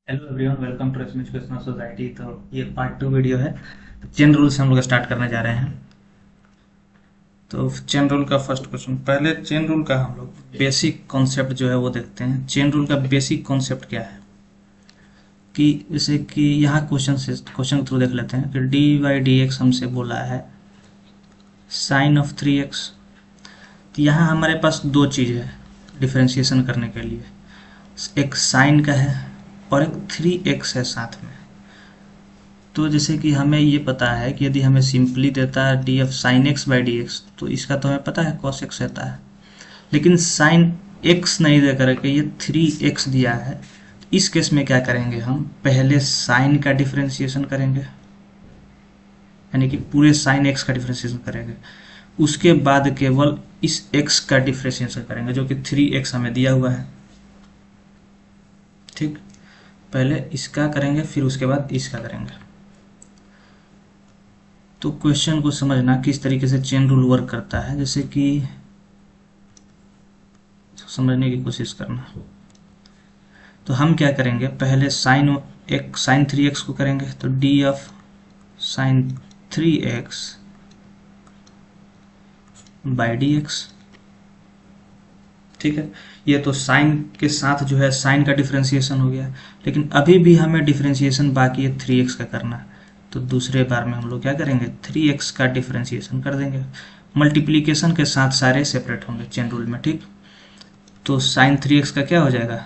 Hello everyone, welcome to SM educational society. तो ये part 2 video है। तो चेन रूल से हम लोग स्टार्ट करने जा रहे हैं। तो चेन रूल का फर्स्ट क्वेश्चन, पहले चेन रूल का हम लोग बेसिक कॉन्सेप्ट जो है वो देखते हैं। चेन रूल का बेसिक कॉन्सेप्ट क्या है कि जैसे कि यहाँ क्वेश्चन के थ्रू देख लेते हैं कि डी बाई डी एक्स हमसे बोला है साइन ऑफ 3x। तो यहाँ हमारे पास दो चीज़ है डिफरेंशिएशन करने के लिए, एक साइन का है और एक 3x है साथ में। तो जैसे कि हमें ये पता है कि यदि हमें सिंपली देता है D F sine x by d x, तो इसका तो हमें पता है कॉस एक्स रहता है। लेकिन साइन एक्स नहीं दे करके ये 3x दिया है। तो इस केस में क्या करेंगे, हम पहले साइन का डिफरेंशिएशन करेंगे, यानी कि पूरे साइन एक्स का डिफरेंशिएशन करेंगे। उसके बाद केवल इस x का डिफरेंशिएशन करेंगे जो कि 3x हमें दिया हुआ है। ठीक, पहले इसका करेंगे फिर उसके बाद इसका करेंगे। तो क्वेश्चन को समझना किस तरीके से चेन रूल वर्क करता है, जैसे कि समझने की कोशिश करना। तो हम क्या करेंगे, पहले साइन 3x को करेंगे, तो d of sign 3x by d x. ठीक है, ये तो साइन के साथ जो है साइन का डिफरेंशिएशन हो गया, लेकिन अभी भी हमें डिफरेंशिएशन बाकी है 3x का करना। तो दूसरे बार में हम लोग क्या करेंगे, 3x का डिफरेंशिएशन कर देंगे। मल्टीप्लीकेशन के साथ सारे सेपरेट होंगे चेन रूल में। ठीक, तो साइन 3x का क्या हो जाएगा,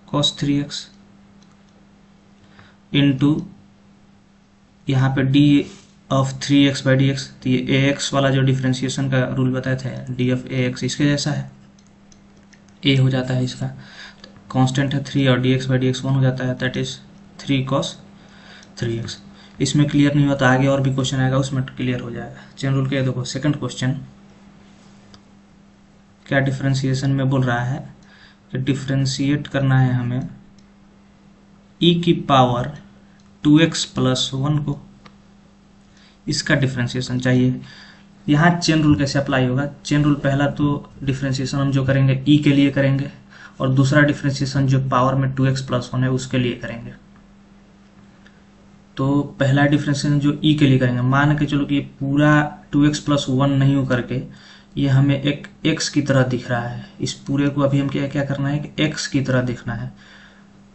कॉस 3x इंटू यहाँ पे D of 3x by d x. तो ये ax वाला जो डिफरेंशिएशन का रूल बताए थे डी ऑफ ax, इसके जैसा है, a हो जाता है इसका। कांस्टेंट है 3 और dx बाई डी एक्स 1 हो जाता है, दैट इज 3 cos 3x। इसमें क्लियर नहीं होता, आगे और भी क्वेश्चन आएगा उसमें क्लियर हो जाएगा। चेन रूल के देखो सेकंड क्वेश्चन क्या डिफरेंशिएशन में बोल रहा है कि डिफरेंशिएट करना है हमें e की पावर 2x प्लस 1 को, इसका डिफरेंशिएशन चाहिए। यहाँ चेन रूल कैसे अप्लाई होगा, चेन रूल पहला तो डिफरेंशिएशन हम जो करेंगे e के लिए करेंगे, और दूसरा डिफरेंशिएशन जो पावर में 2x प्लस 1 है उसके लिए करेंगे। तो पहला डिफरेंशिएशन जो e के लिए करेंगे, मान के चलो कि पूरा 2x प्लस 1 नहीं हो करके ये हमें एक x की तरह दिख रहा है। इस पूरे को अभी हम क्या क्या करना है कि x की तरह दिखना है।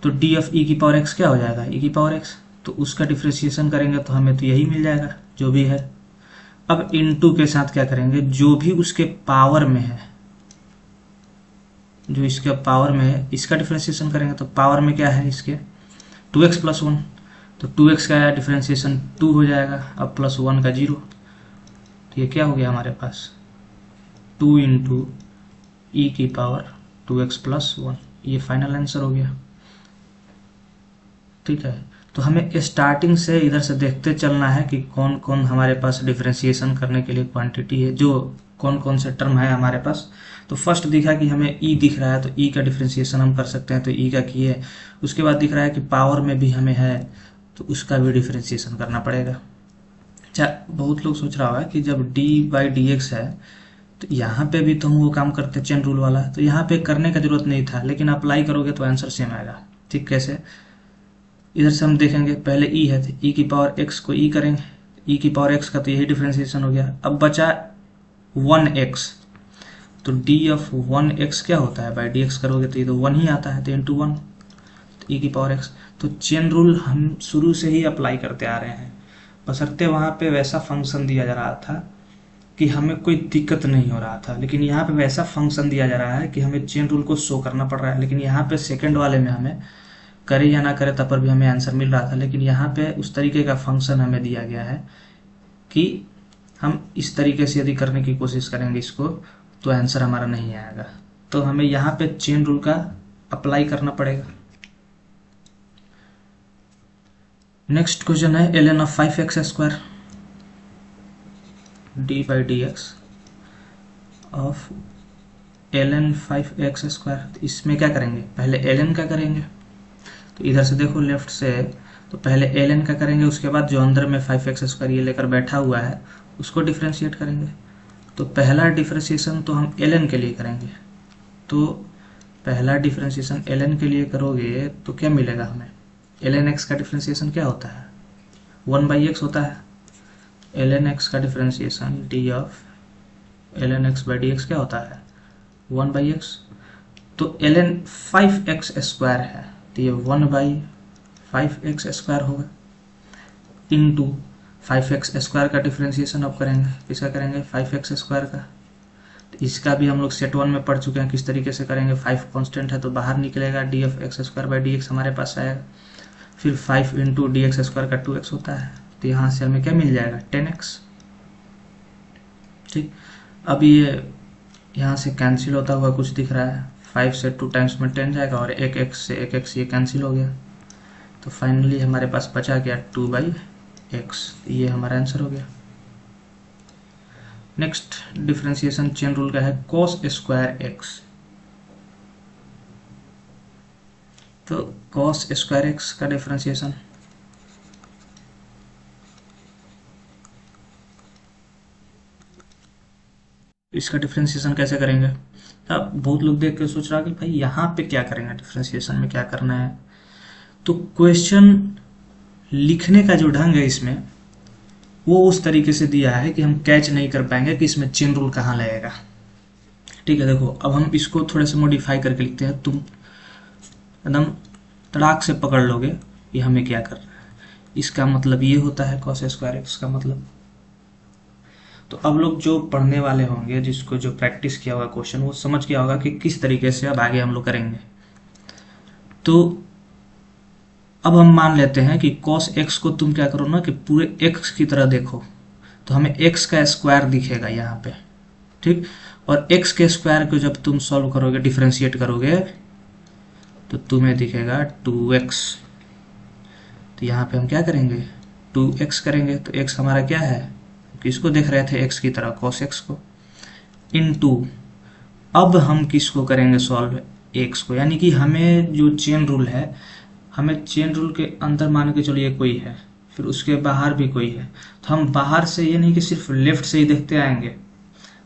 तो d ऑफ e की पावर x क्या हो जाएगा, e की पावर x। तो उसका डिफरेंशिएशन करेंगे तो हमें तो यही मिल जाएगा जो भी है। अब इनटू के साथ क्या करेंगे, जो भी उसके पावर में है, जो इसके पावर में है इसका डिफरेंशिएशन करेंगे। तो पावर में क्या है इसके 2x प्लस 1, तो 2x का डिफरेंशिएशन 2 हो जाएगा, अब प्लस 1 का 0। तो ये क्या हो गया हमारे पास 2 इंटू ई की पावर 2x प्लस 1, ये फाइनल आंसर हो गया। ठीक है, तो हमें स्टार्टिंग से इधर से देखते चलना है कि कौन कौन हमारे पास डिफरेंशिएशन करने के लिए क्वांटिटी है, जो कौन कौन से टर्म है हमारे पास। तो फर्स्ट दिखा कि हमें ई दिख रहा है, तो ई का डिफरेंशिएशन हम कर सकते हैं, तो ई का किए। उसके बाद दिख रहा है कि पावर में भी हमें है, तो उसका भी डिफरेंशिएशन करना पड़ेगा। अच्छा, बहुत लोग सोच रहा होगा कि जब डी बाई डी एक्स है तो यहाँ पे भी तो हम वो काम करते चेन रूल वाला, तो यहाँ पे करने का जरूरत नहीं था, लेकिन अप्लाई करोगे तो आंसर सेम आएगा। ठीक, कैसे, इधर से हम देखेंगे पहले ई है, तो ई की पावर एक्स को ई करेंगे, ई की पावर एक्स का तो यही डिफरेंशिएशन हो गया। अब बचा 1x, तो डी ऑफ 1x क्या होता है, बाई डी एक्स करोगे तो ये तो 1 ही आता है, तो इंटू 1, तो ई की पावर एक्स। तो चेन रूल हम शुरू से ही अप्लाई करते आ रहे हैं, बशर्ते वहाँ पे वैसा फंक्शन दिया जा रहा था कि हमें कोई दिक्कत नहीं हो रहा था, लेकिन यहाँ पे वैसा फंक्शन दिया जा रहा है कि हमें चेन रूल को शो करना पड़ रहा है। लेकिन यहाँ पे सेकंड वाले में हमें करे या ना करे तब पर भी हमें आंसर मिल रहा था, लेकिन यहाँ पे उस तरीके का फंक्शन हमें दिया गया है कि हम इस तरीके से यदि करने की कोशिश करेंगे इसको तो आंसर हमारा नहीं आएगा। तो हमें यहाँ पे चेन रूल का अप्लाई करना पड़ेगा। नेक्स्ट क्वेश्चन है ln of 5x square D by d x of ln 5x square. इसमें क्या करेंगे, पहले ln का करेंगे, तो इधर से देखो लेफ्ट से, तो पहले ln का करेंगे, उसके बाद जो अंदर में 5x स्क्वायर ये लेकर बैठा हुआ है उसको डिफरेंशिएट करेंगे। तो पहला डिफरेंशिएशन तो हम ln के लिए करेंगे, तो पहला डिफ्रेंशिएशन ln के लिए करोगे तो क्या मिलेगा हमें? ln x का डिफ्रेंशिएशन क्या होता है? 1/x होता है। ln x का differentiation D of ln x by d x क्या होता है? 1/x। तो ln 5x² है तो ये 1/5x² होगा, इंटू 5x² का डिफ्रेंशिएशन अब करेंगे, किसका करेंगे? 5x² का। तो इसका भी हम लोग सेट 1 में पढ़ चुके हैं किस तरीके से करेंगे। 5 कांस्टेंट है तो बाहर निकलेगा, D of x² by d x हमारे पास आएगा, फिर 5 इंटू डी एक्स स्क्वायर का 2x होता है, तो यहाँ से हमें क्या मिल जाएगा? 10x। ठीक, अब ये यहाँ से कैंसिल होता हुआ कुछ दिख रहा है, 5 से 2 टाइम्स में 10 जाएगा और 1x से 1x ये कैंसिल हो गया, तो फाइनली हमारे पास बचा गया 2/x। ये हमारा आंसर हो गया। नेक्स्ट डिफरेंशिएशन चेन रूल का है cos² x। तो cos² x का डिफरेंशिएशन इसका डिफरेंशिएशन कैसे करेंगे? अब बहुत लोग देख के सोच रहा है कि भाई यहाँ पे क्या करेंगे, डिफरेंशिएशन में क्या करना है। तो क्वेश्चन लिखने का जो ढंग है इसमें वो उस तरीके से दिया है कि हम कैच नहीं कर पाएंगे कि इसमें चेन रूल कहाँ लगेगा। ठीक है, देखो अब हम इसको थोड़े से मॉडिफाई करके लिखते हैं, तुम एकदम तड़ाक से पकड़ लोगे कि हमें क्या करना है। इसका मतलब ये होता है cos² x का मतलब। तो अब लोग जो पढ़ने वाले होंगे, जिसको जो प्रैक्टिस किया हुआ क्वेश्चन, वो समझ गया होगा कि किस तरीके से अब आगे हम लोग करेंगे। तो अब हम मान लेते हैं कि cos x को तुम क्या करो ना कि पूरे x की तरह देखो, तो हमें x का स्क्वायर दिखेगा यहाँ पे। ठीक, और x के स्क्वायर को जब तुम सॉल्व करोगे, डिफरेंशिएट करोगे, तो तुम्हें दिखेगा 2x। तो यहाँ पे हम क्या करेंगे? 2x करेंगे। तो x हमारा क्या है? किसको देख रहे थे? x की तरह, cos x को, इनटू अब हम किसको करेंगे सॉल्व? x को। यानी कि हमें जो चेन रूल है, हमें चेन रूल के अंदर मान के चलिए कोई है, फिर उसके बाहर भी कोई है, तो हम बाहर से ये नहीं कि सिर्फ लेफ्ट से ही देखते आएंगे,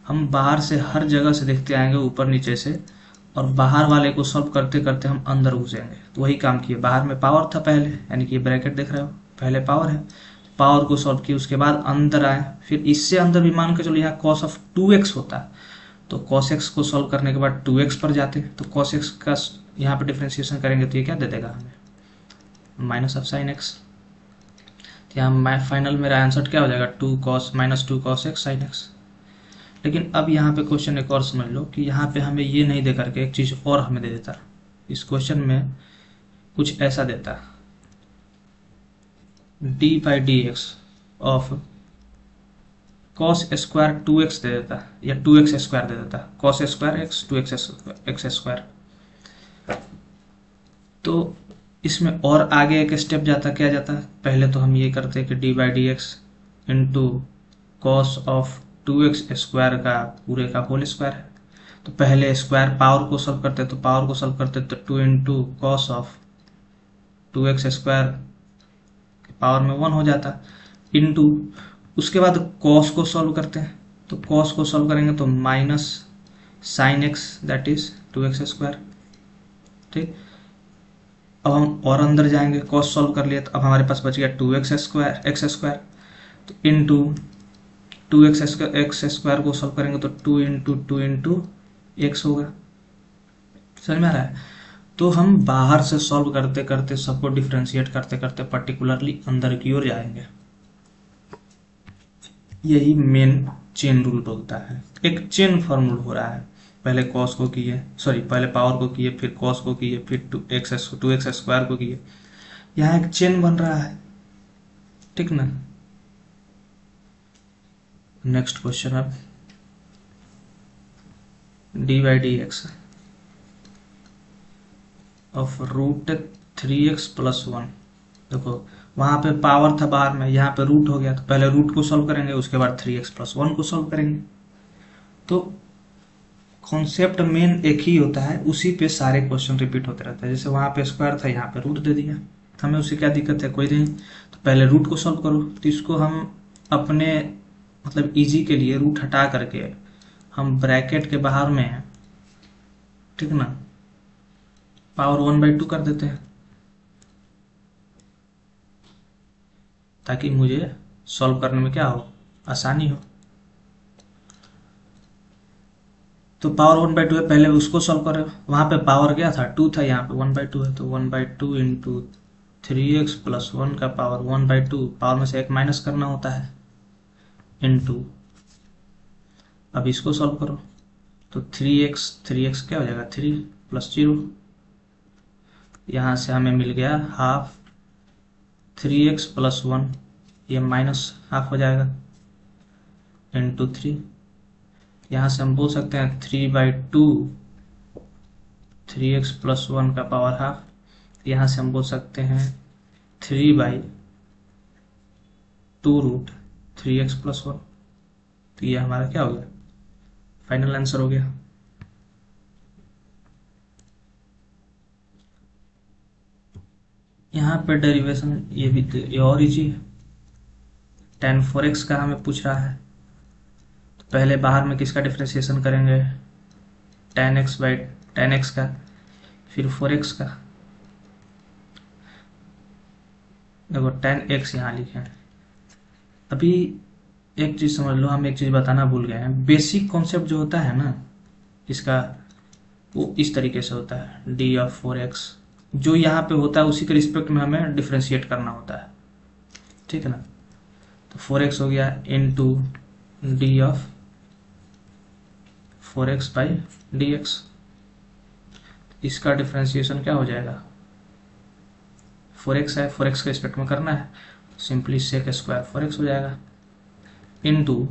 हम बाहर से हर जगह से देखते आएंगे, ऊपर नीचे से, और बाहर वाले को सॉल्व करते करते हम अंदर घुसेंगे। तो वही काम किए। बाहर में पावर था पहले, यानी कि ब्रैकेट देख रहे हो, पहले पावर है, पावर को सॉल्व किए, उसके बाद अंदर आए, फिर इससे अंदर भी मान के चलो यहाँ cos ऑफ 2x होता है, तो cos x को सॉल्व करने के बाद 2x पर जाते, तो cos x का यहाँ पे डिफ्रेंशिएशन करेंगे तो ये क्या दे देगा हमें? Minus of sign x। तो यहाँ फाइनल मेरा आंसर क्या हो जाएगा? 2 cos x sin x। लेकिन अब यहाँ पे क्वेश्चन एक और समझ लो कि यहाँ पे हमें ये नहीं दे करके एक चीज और हमें दे देता। इस क्वेश्चन में कुछ ऐसा देता, d/dx ऑफ cos² 2x दे देता, या 2x² दे देता, cos² x 2x²। तो इसमें और आगे एक स्टेप जाता, क्या जाता? पहले तो हम ये करते कि d/dx into cos of 2x² का पूरे का होल स्क्वायर है। तो पहले स्क्वायर पावर को सॉल्व करते, तो पावर को सॉल्व करते तो 2 into cos of 2x² power में 1 हो जाता, इंटू उसके बाद कॉस को सॉल्व करते हैं, तो कॉस को सॉल्व करेंगे तो minus sine x that is 2x²। ठीक, अब हम और अंदर जाएंगे, कॉस सॉल्व कर लिया, तो अब हमारे पास बच गया 2x², तो इंटू 2x² को सॉल्व करेंगे तो 2 इंटू x होगा। समझ में आ रहा है? तो हम बाहर से सॉल्व करते करते, सबको डिफ्रेंशिएट करते करते पर्टिकुलरली अंदर की ओर जाएंगे। यही मेन चेन रूल बोलता है। एक चेन फॉर्मूल हो रहा है, पहले कॉस को किए, सॉरी पहले पावर को किए, फिर कॉस को किए, फिर 2x² को किए, यहाँ एक चेन बन रहा है। ठीक ना? नेक्स्ट क्वेश्चन अब d/dx ऑफ √3x+1। देखो वहां पे पावर था बाहर में, यहाँ पे रूट हो गया, तो पहले रूट को सॉल्व करेंगे, उसके बाद 3x+1 को सॉल्व करेंगे। तो कॉन्सेप्ट मेन एक ही होता है, उसी पे सारे क्वेश्चन रिपीट होते रहते हैं। जैसे वहां पे स्क्वायर था, यहाँ पे रूट दे दिया, तो हमें उससे क्या दिक्कत है? कोई नहीं। तो पहले रूट को सॉल्व करो, तो इसको हम अपने मतलब इजी के लिए रूट हटा करके हम ब्रैकेट के बाहर में है, ठीक ना, पावर 1/2 कर देते हैं ताकि मुझे सॉल्व करने में क्या हो, आसानी हो। तो पावर 1/2 है, पहले उसको सॉल्व करो। वहां पे पावर क्या था, 2 था, यहाँ पे 1/2 है, तो 1/2 इंटू 3x प्लस 1 का पावर 1/2, पावर में से एक माइनस करना होता है, इंटू, अब इसको सॉल्व करो तो 3x क्या हो जाएगा, 3 प्लस 0, यहाँ से हमें मिल गया हाफ, 3x प्लस 1 ये माइनस हाफ हो जाएगा, इंटू 3, यहाँ से हम बोल सकते हैं 3/2, 3x प्लस 1 का पावर हाफ, यहाँ से हम बोल सकते हैं 3/2 रूट 3x प्लस 1। तो ये हमारा क्या हो गया, फाइनल आंसर हो गया। यहाँ पे डेरिवेशन ये भी ये और इजी है। tan 4x का हमें पूछ रहा है, तो पहले बाहर में किसका डिफ्रेंसिएशन करेंगे, tan x का, फिर 4x का। देखो tan x यहाँ लिखे हैं। अभी एक चीज समझ लो, हम एक चीज बताना भूल गए हैं। बेसिक कॉन्सेप्ट जो होता है ना इसका, वो इस तरीके से होता है, डी ऑफ 4x जो यहाँ पे होता है उसी के रिस्पेक्ट में हमें डिफ्रेंशिएट करना होता है, ठीक है ना। तो 4x हो गया into D of 4x by dx, इसका डिफ्रेंशिएशन क्या हो जाएगा, 4x है, 4x के रिस्पेक्ट में करना है, सिंपली सेक स्क्वायर 4x हो जाएगा, इनटू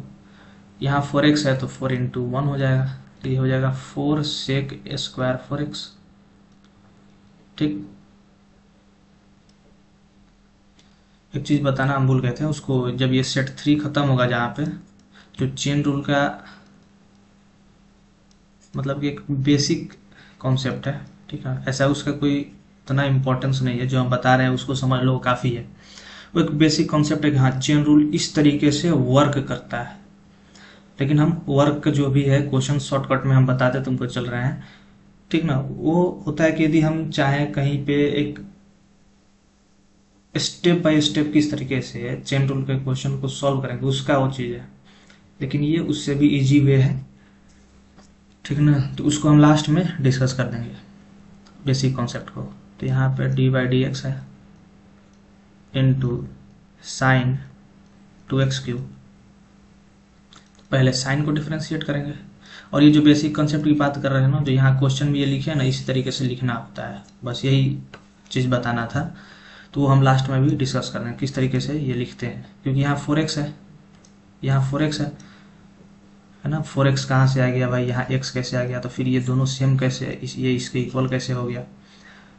यहाँ 4x है तो 4 इंटू 1 हो जाएगा, तो ये हो जाएगा 4 सेक स्क्वायर 4x, ठीक। एक चीज बताना हम भूल गए थे उसको, जब ये सेट 3 खत्म होगा, जहाँ पे जो चेन रूल का मतलब कि एक बेसिक कॉन्सेप्ट है, ठीक है, ऐसा उसका कोई इतना इम्पोर्टेंस नहीं है, जो हम बता रहे हैं उसको समझ लो काफ़ी है। वो एक बेसिक कॉन्सेप्ट है कि हाँ चेन रूल इस तरीके से वर्क करता है, लेकिन हम वर्क जो भी है क्वेश्चन शॉर्टकट में हम बताते तुमको चल रहे हैं, ठीक ना। वो होता है कि यदि हम चाहें कहीं पे एक स्टेप बाय स्टेप किस तरीके से चेन रूल के क्वेश्चन को सॉल्व करेंगे, उसका वो चीज़ है, लेकिन ये उससे भी इजी वे है, ठीक ना। तो उसको हम लास्ट में डिस्कस कर देंगे बेसिक कॉन्सेप्ट को। तो यहाँ पे d/dx है इनटू साइन 2x³, पहले साइन को डिफ्रेंशिएट करेंगे, और ये जो बेसिक कॉन्सेप्ट की बात कर रहे हैं ना, जो यहाँ क्वेश्चन में ये लिखे हैं ना, इसी तरीके से लिखना होता है, बस यही चीज़ बताना था। तो वो हम लास्ट में भी डिस्कस कर रहे हैं किस तरीके से ये लिखते हैं, क्योंकि यहाँ 4x है, यहाँ 4x है ना। 4x कहाँ से आ गया भाई, यहाँ x कैसे आ गया, तो फिर ये दोनों सेम कैसे, ये इसके इक्वल कैसे हो गया,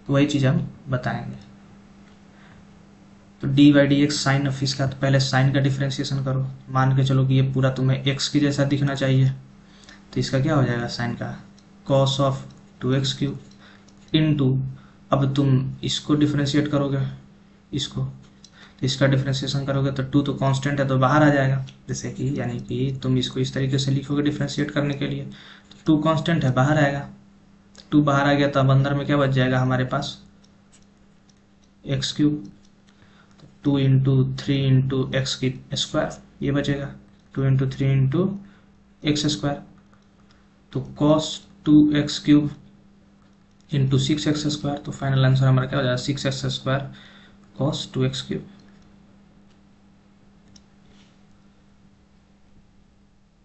तो वही चीज़ हम बताएंगे। तो d/dx साइन ऑफ इसका, तो पहले साइन का डिफ्रेंशिएशन करो, मान के चलो कि ये पूरा तुम्हें x की जैसा दिखना चाहिए, तो इसका क्या हो जाएगा साइन का, cos ऑफ 2x³ इनटू, अब तुम इसको डिफ्रेंशिएट करोगे इसको, तो इसका डिफ्रेंशिएशन करोगे तो 2 तो कांस्टेंट है तो बाहर आ जाएगा, जैसे कि यानी कि तुम इसको इस तरीके से लिखोगे डिफ्रेंशिएट करने के लिए, तो 2 कांस्टेंट है बाहर आएगा, 2 बाहर आ गया तो अब अंदर में क्या बच जाएगा हमारे पास, x³, 2 इंटू 3 इंटू एक्स की स्क्वायर ये बचेगा, 2 इंटू 3 इंटू एक्स स्क्वायर, तो cos 2x³ into 6x square, तो फाइनल आंसर हमारा क्या हो जाएगा 6x स्क्वायर cos 2x³।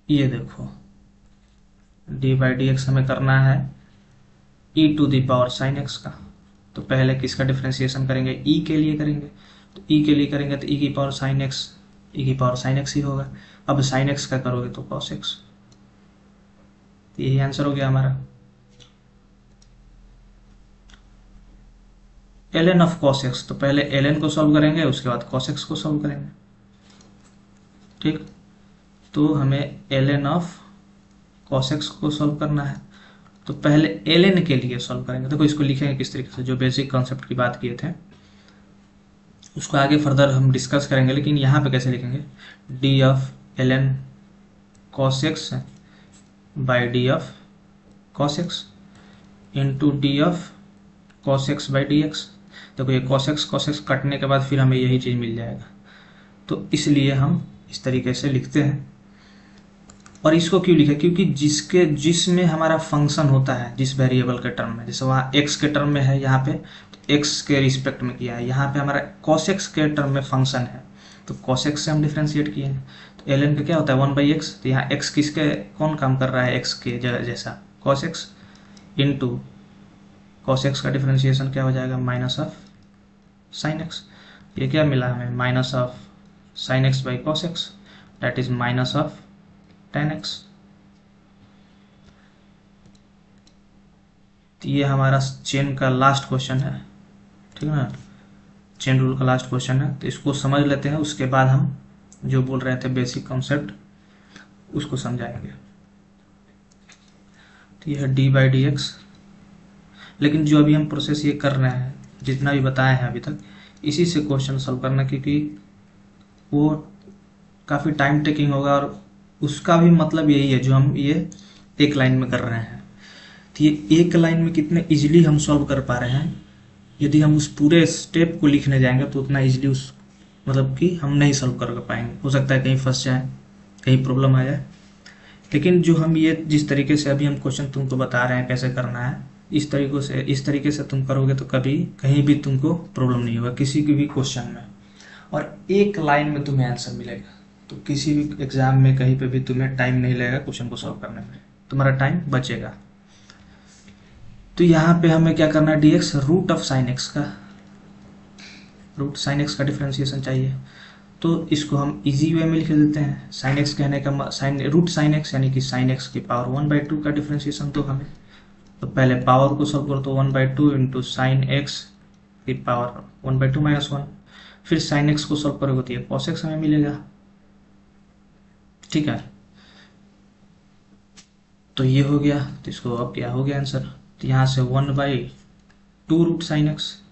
ये देखो d/dx हमें करना है e⁻ sin x का, तो पहले किसका डिफ्रेंशिएशन करेंगे, e के लिए करेंगे, तो e के लिए करेंगे तो e⁻sin x ही होगा। अब sin x का करोगे तो cos x, यही आंसर हो गया हमारा। ln ऑफ cos x, तो पहले ln को सॉल्व करेंगे उसके बाद cos x को सॉल्व करेंगे, ठीक। तो हमें ln ऑफ cos x को सॉल्व करना है, तो पहले ln के लिए सॉल्व करेंगे। देखो इसको लिखेंगे किस तरीके से, जो बेसिक कॉन्सेप्ट की बात किए थे उसको आगे फर्दर हम डिस्कस करेंगे, लेकिन यहाँ पे कैसे लिखेंगे, d of ln cos x by d of cos x into d of cos x by d x. देखो ये cos x कटने के बाद फिर हमें यही चीज़ मिल जाएगा, तो इसलिए हम इस तरीके से लिखते हैं। और इसको क्यों लिखा, क्योंकि जिसमें हमारा फंक्शन होता है, जिस वेरिएबल के टर्म में, जैसे वहाँ x के टर्म में है, यहाँ पे x के रिस्पेक्ट में किया है, यहाँ पे हमारा cos x के टर्म में फंक्शन है, तो cos x से हम डिफ्रेंशिएट किए हैं। तो ln का क्या होता है 1/x, तो यहाँ x किसके कौन काम कर रहा है, x के जैसा cos x into cos x का डिफ्रेंशिएशन क्या हो जाएगा माइनस ऑफ sin x। ये क्या मिला हमें, minus of sin x by cos x that is minus of tan x। तो ये हमारा चेन का लास्ट क्वेश्चन है, ठीक है ना, चेन रूल का लास्ट क्वेश्चन है। तो इसको समझ लेते हैं, उसके बाद हम जो बोल रहे थे बेसिक कॉन्सेप्ट उसको समझाएंगे। तो ये है डी बाई डी एक्स। लेकिन जो अभी हम प्रोसेस ये कर रहे हैं, जितना भी बताए हैं अभी तक, इसी से क्वेश्चन सॉल्व करना, क्योंकि वो काफ़ी टाइम टेकिंग होगा और उसका भी मतलब यही है जो हम ये एक लाइन में कर रहे हैं। तो ये एक लाइन में कितने इजीली हम सॉल्व कर पा रहे हैं, यदि हम उस पूरे स्टेप को लिखने जाएंगे तो उतना इजीली उस मतलब कि हम नहीं सॉल्व कर पाएंगे। हो सकता है कहीं फंस जाए, कहीं प्रॉब्लम आ जाए। लेकिन जो हम ये जिस तरीके से अभी हम क्वेश्चन तुमको बता रहे हैं कैसे करना है, इस तरीके से तुम करोगे तो कभी कहीं भी तुमको प्रॉब्लम नहीं होगा किसी भी क्वेश्चन में, और एक लाइन में तुम्हें आंसर मिलेगा। तो किसी भी एग्जाम में कहीं पे भी तुम्हें टाइम नहीं लगेगा क्वेश्चन को सॉल्व करने में, तुम्हारा टाइम बचेगा। तो यहाँ पे हमें क्या करना है, dx root of sine x का डिफरेंशिएशन चाहिए। तो इसको हम इजी वे में लिख देते हैं। साइन एक्स कहने का रूट साइन एक्स यानी कि साइन एक्स की पावर 1/2 का डिफरेंशिएशन दो हमें। तो पहले पावर को सॉल्व करो तो 1/2 इंटू साइन एक्स की पावर 1/2 माइनस 1। फिर साइन एक्स को सॉल्व करोगे तो ये कॉस एक्स हमें मिलेगा, ठीक है। तो ये हो गया, तो इसको अब क्या हो गया आंसर, तो यहाँ से 1/2 root sine x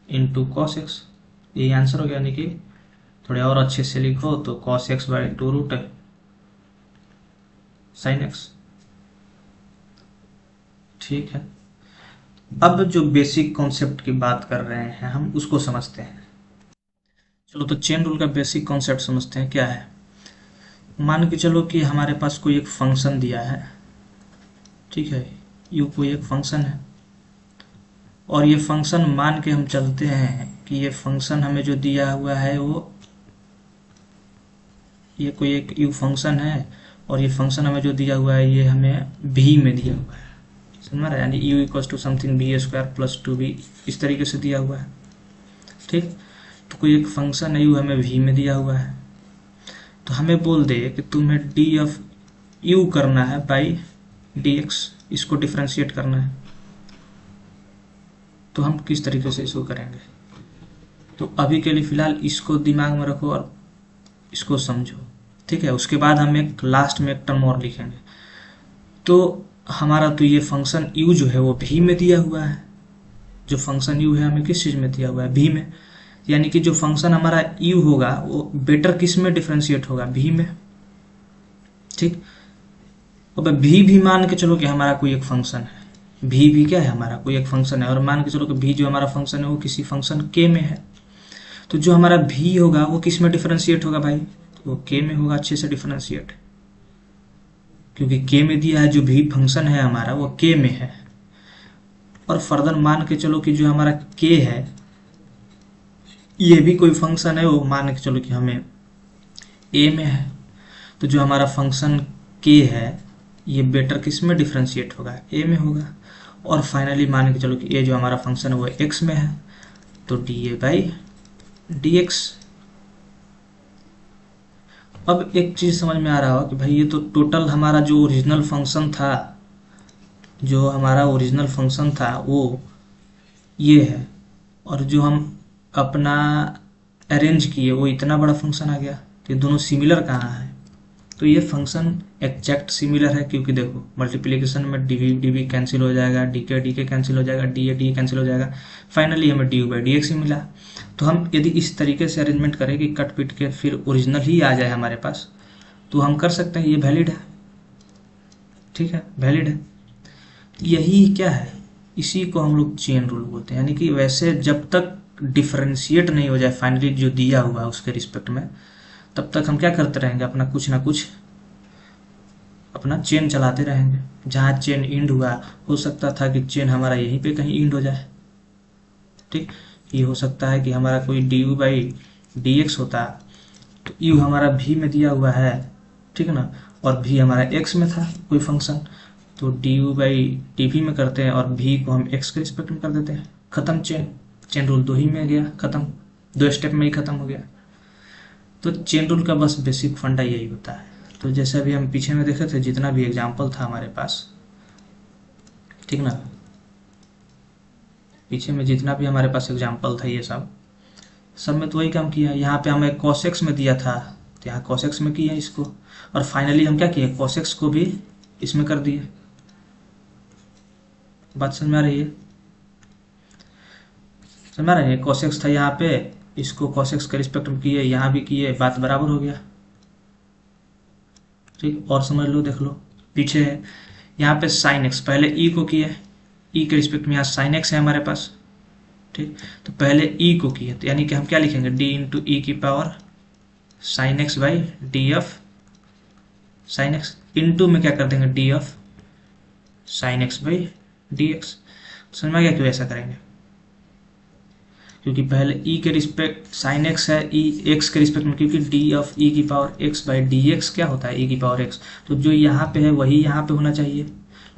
into cos x, ये आंसर हो गया। यानी कि थोड़े और अच्छे से लिखो तो cos x by 2 root sine x, ठीक है। अब जो बेसिक कॉन्सेप्ट की बात कर रहे हैं हम उसको समझते हैं। चलो तो चेन रूल का बेसिक कॉन्सेप्ट समझते हैं क्या है। मान के चलो कि हमारे पास कोई एक फंक्शन दिया है, ठीक है, यू कोई एक फंक्शन है, और ये फंक्शन मान के हम चलते हैं कि ये फंक्शन हमें जो दिया हुआ है वो ये कोई एक यू फंक्शन है, और ये फंक्शन हमें जो दिया हुआ है ये हमें भी में दिया हुआ है, समझ रहे, यानी u equals to something b square plus 2b इस तरीके से दिया हुआ है, ठीक। तो कोई एक फंक्शन है यू हमें भी में दिया हुआ है, तो हमें बोल दे कि तुम्हें डी ऑफ यू करना है बाई डी एक्स, इसको डिफ्रेंशिएट करना है। तो हम किस तरीके से इसको करेंगे, तो अभी के लिए फिलहाल इसको दिमाग में रखो और इसको समझो, ठीक है। उसके बाद हम एक लास्ट में एक टर्म और लिखेंगे। तो हमारा तो ये फंक्शन u जो है वो भी में दिया हुआ है, जो फंक्शन u है हमें किस चीज में दिया हुआ है, भी में, यानी कि जो फंक्शन हमारा u होगा वो बेटर किस में डिफ्रेंशिएट होगा, भी में, ठीक। अब भी मान के चलो कि हमारा कोई एक फंक्शन है, भी क्या है हमारा कोई एक फंक्शन है, और मान के चलो कि भी जो हमारा फंक्शन है वो किसी फंक्शन k में है। तो जो हमारा भी होगा वो किस में डिफरेंशिएट होगा भाई, तो वो k में होगा अच्छे से डिफरेंशिएट, क्योंकि k में दिया है, जो भी फंक्शन है हमारा वो k में है। और फर्दर मान के चलो कि जो हमारा k है ये भी कोई फंक्शन है, वो मान के चलो कि हमें a में है। तो जो हमारा फंक्शन k है ये बेटर किस में डिफरेंशिएट होगा, a में होगा। और फाइनली मान के चलो कि ये जो हमारा फंक्शन है वो x में है, तो dA बाई dx। अब एक चीज समझ में आ रहा हो कि भाई ये तो टोटल हमारा जो ओरिजिनल फंक्शन था, जो हमारा ओरिजिनल फंक्शन था वो ये है, और जो हम अपना अरेंज किए वो इतना बड़ा फंक्शन आ गया। तो ये दोनों सिमिलर कहाँ है, तो ये फंक्शन एग्जैक्ट सिमिलर है, क्योंकि देखो मल्टीप्लिकेशन में डीवी कैंसिल हो जाएगा, डीके कैंसिल हो जाएगा, डी कैंसिल हो जाएगा, फाइनली हमें डी बाई डी एक्स ही मिला। तो हम यदि इस तरीके से अरेंजमेंट करें कि कट पिट के फिर ओरिजिनल ही आ जाए हमारे पास, तो हम कर सकते हैं, ये वैलिड है, ठीक है, वैलिड है। यही क्या है, इसी को हम लोग चेन रूल बोलते हैं। यानी कि वैसे जब तक डिफरेंशिएट नहीं हो जाए फाइनली जो दिया हुआ है उसके रिस्पेक्ट में, तब तक हम क्या करते रहेंगे, अपना कुछ ना कुछ अपना चेन चलाते रहेंगे। जहाँ चेन इंड हुआ, हो सकता था कि चेन हमारा यहीं पे कहीं इंड हो जाए, ठीक। ये हो सकता है कि हमारा कोई D you by d x होता, तो यू हमारा भी में दिया हुआ है, ठीक है ना, और भी हमारा एक्स में था कोई फंक्शन, तो डी यू बाई डी भी में करते हैं और भी को हम एक्स के रिस्पेक्ट में कर देते हैं। खत्म, चेन रूल 2 ही में गया, खत्म, 2 स्टेप में ही खत्म हो गया। तो चेन रूल का बस बेसिक फंडा यही होता है। तो जैसे अभी हम पीछे में देखे थे, जितना भी एग्जाम्पल था हमारे पास, ठीक ना, पीछे में जितना भी हमारे पास एग्जाम्पल था, ये सब में तो वही काम किया। यहाँ पे हमें cos x में दिया था, तो यहाँ cos x में किया इसको, और फाइनली हम क्या किए, cos x को भी इसमें कर दिए। बात समझ में आ रही है? समझ में आ रही है? cos x था यहाँ पे, इसको cos x के रिस्पेक्ट में किए, यहाँ भी किए, बात बराबर हो गया, ठीक। और समझ लो, देख लो पीछे है, यहाँ पे sin x, पहले e को किए, e के रिस्पेक्ट में यहाँ sin x है हमारे पास, ठीक। तो पहले e को किए, तो यानी कि हम क्या लिखेंगे, d इंटू ई की power sin x by D of sin x, into में क्या कर देंगे, d of sin x by d x. समझ में आ गया क्यों ऐसा करेंगे? क्योंकि पहले e के रिस्पेक्ट sin x है, e x के रिस्पेक्ट में, क्योंकि d ऑफ e की power x by d x क्या होता है, e की पावर x, तो जो यहाँ पे है वही यहाँ पे होना चाहिए।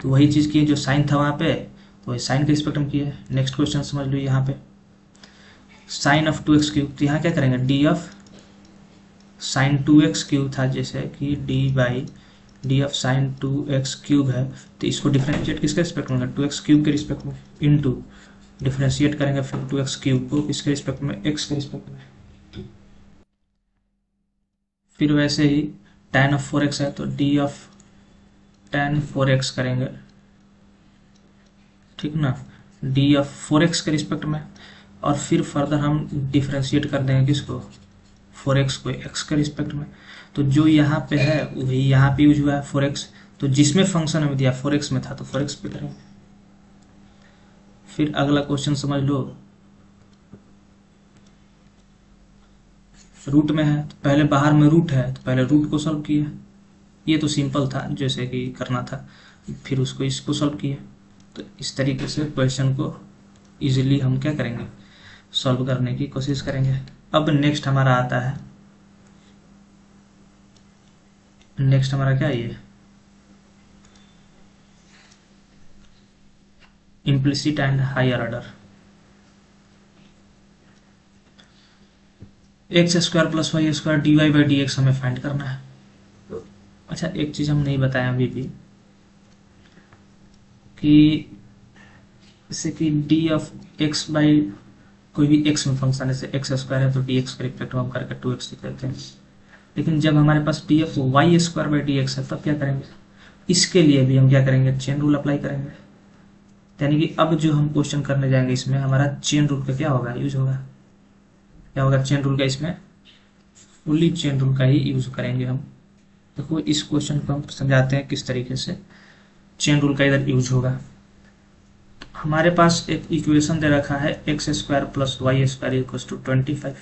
तो वही चीज़ की जो साइन था वहाँ पे, तो वही साइन के रिस्पेक्ट में किया है। नेक्स्ट क्वेश्चन समझ लो, यहाँ पे साइन ऑफ 2x क्यूब, तो यहाँ क्या करेंगे, D of sign 2x cube था, जैसे कि d by D of sign 2x cube है, तो इसको डिफ्रेंशिएट किसके रिस्पेक्ट में, 2x क्यूब के रिस्पेक्ट में, इनटू डिफ्रेंशिएट करेंगे फिर 2x क्यूब को किसके रिस्पेक्ट में, x के रिस्पेक्ट में। फिर वैसे ही tan ऑफ 4x है, तो d ऑफ tan 4x करेंगे, ठीक ना, d ऑफ 4x के रिस्पेक्ट में, और फिर फर्दर हम डिफ्रेंशिएट कर देंगे किसको, 4x को x के रिस्पेक्ट में। तो जो यहाँ पे है वही यहाँ पे यूज हुआ है 4x, तो जिसमें फंक्शन हमें दिया 4x में था, तो 4x पे करेंगे। फिर अगला क्वेश्चन समझ लो, रूट में है, तो पहले बाहर में रूट है, तो पहले रूट को सॉल्व किया, ये तो सिंपल था जैसे कि करना था, फिर उसको इसको सॉल्व किया। तो इस तरीके से क्वेश्चन को इजीली हम क्या करेंगे, सॉल्व करने की कोशिश करेंगे। अब नेक्स्ट हमारा आता है, नेक्स्ट हमारा क्या, ये implicit and higher order. X square plus y square d y by d x हमें फाइंड करना है। अच्छा, एक चीज हम नहीं बताया अभी भी, कि जैसे कि डी ऑफ एक्स बाई कोई भी एक्स में फंक्शन, जैसे एक्स स्क्वायर है तो डी एक्स के रिस्पेक्ट में हम करके 2x लिख देते हैं। लेकिन जब हमारे पास d of y square by d x है, तब क्या करेंगे, इसके लिए भी हम क्या करेंगे, चेन रूल अप्लाई करेंगे। यानी कि अब जो हम क्वेश्चन करने जाएंगे इसमें हमारा चेन रूल का क्या होगा, यूज होगा, क्या होगा, चेन रूल का, इसमें फुल्ली चेन रूल का ही यूज करेंगे हम। देखो इस क्वेश्चन को हम समझाते हैं किस तरीके से चेन रूल का इधर यूज होगा। हमारे पास एक इक्वेशन दे रखा है, x square plus y square equals to 25,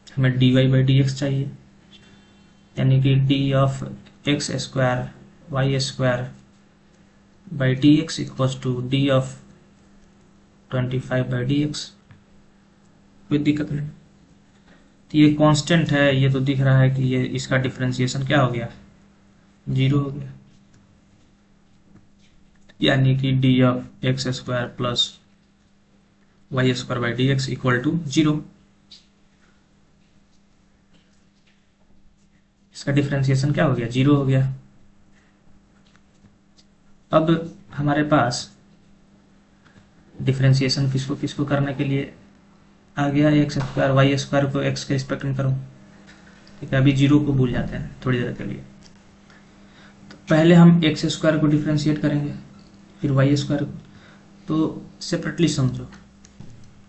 हमें d y by d x चाहिए, यानी कि d of x square y square by d x equals to d of 25 by d x. कोई दिक्कत नहीं, तो ये कांस्टेंट है, ये तो दिख रहा है कि ये इसका डिफरेंशिएशन क्या हो गया, 0 हो गया, यानी कि d of x square plus y square by d x equal to 0। इसका डिफरेंशिएशन क्या हो गया, 0 हो गया। अब हमारे पास डिफरेंशिएशन किसको किसको करने के लिए आ गया, एक्स स्क्वायर वाई स्क्वायर को एक्स के रिस्पेक्ट में करूँ, ठीक है। अभी 0 को भूल जाते हैं थोड़ी देर के लिए। तो पहले हम एक्स स्क्वायर को डिफरेंशिएट करेंगे, फिर वाई स्क्वायर को, तो सेपरेटली समझो।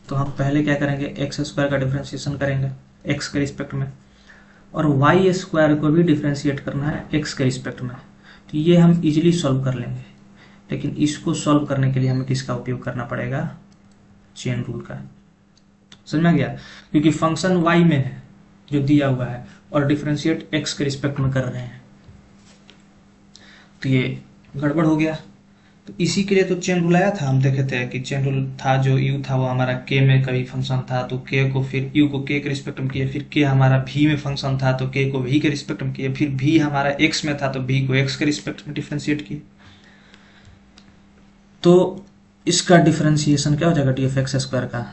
तो हम पहले क्या करेंगे, एक्स स्क्वायर का डिफरेंशिएशन करेंगे एक्स के रिस्पेक्ट में, और वाई स्क्वायर को भी डिफरेंशिएट करना है एक्स के रिस्पेक्ट में। तो ये हम इजीली सॉल्व कर लेंगे। लेकिन इसको सॉल्व करने के लिए हमें किसका उपयोग करना पड़ेगा, चेन रूल का। समझ में आ गया, क्योंकि फंक्शन y में है जो दिया हुआ है और डिफरेंशिएट x के रिस्पेक्ट में कर रहे हैं, तो ये गड़बड़ हो गया। तो इसी के लिए तो चेन रूल आया था, हम देखे थे कि चेन रूल था जो u था वो हमारा k में कभी फंक्शन था तो k को फिर u को k के रिस्पेक्ट में किए, फिर k हमारा v में फंक्शन था तो k को v के रिस्पेक्ट में किए, फिर v हमारा x में था तो v को x के रिस्पेक्ट में डिफरेंशिएट किए। तो इसका डिफरेंशिएशन क्या हो जाएगा, डी एफ एक्स स्क्वायर का,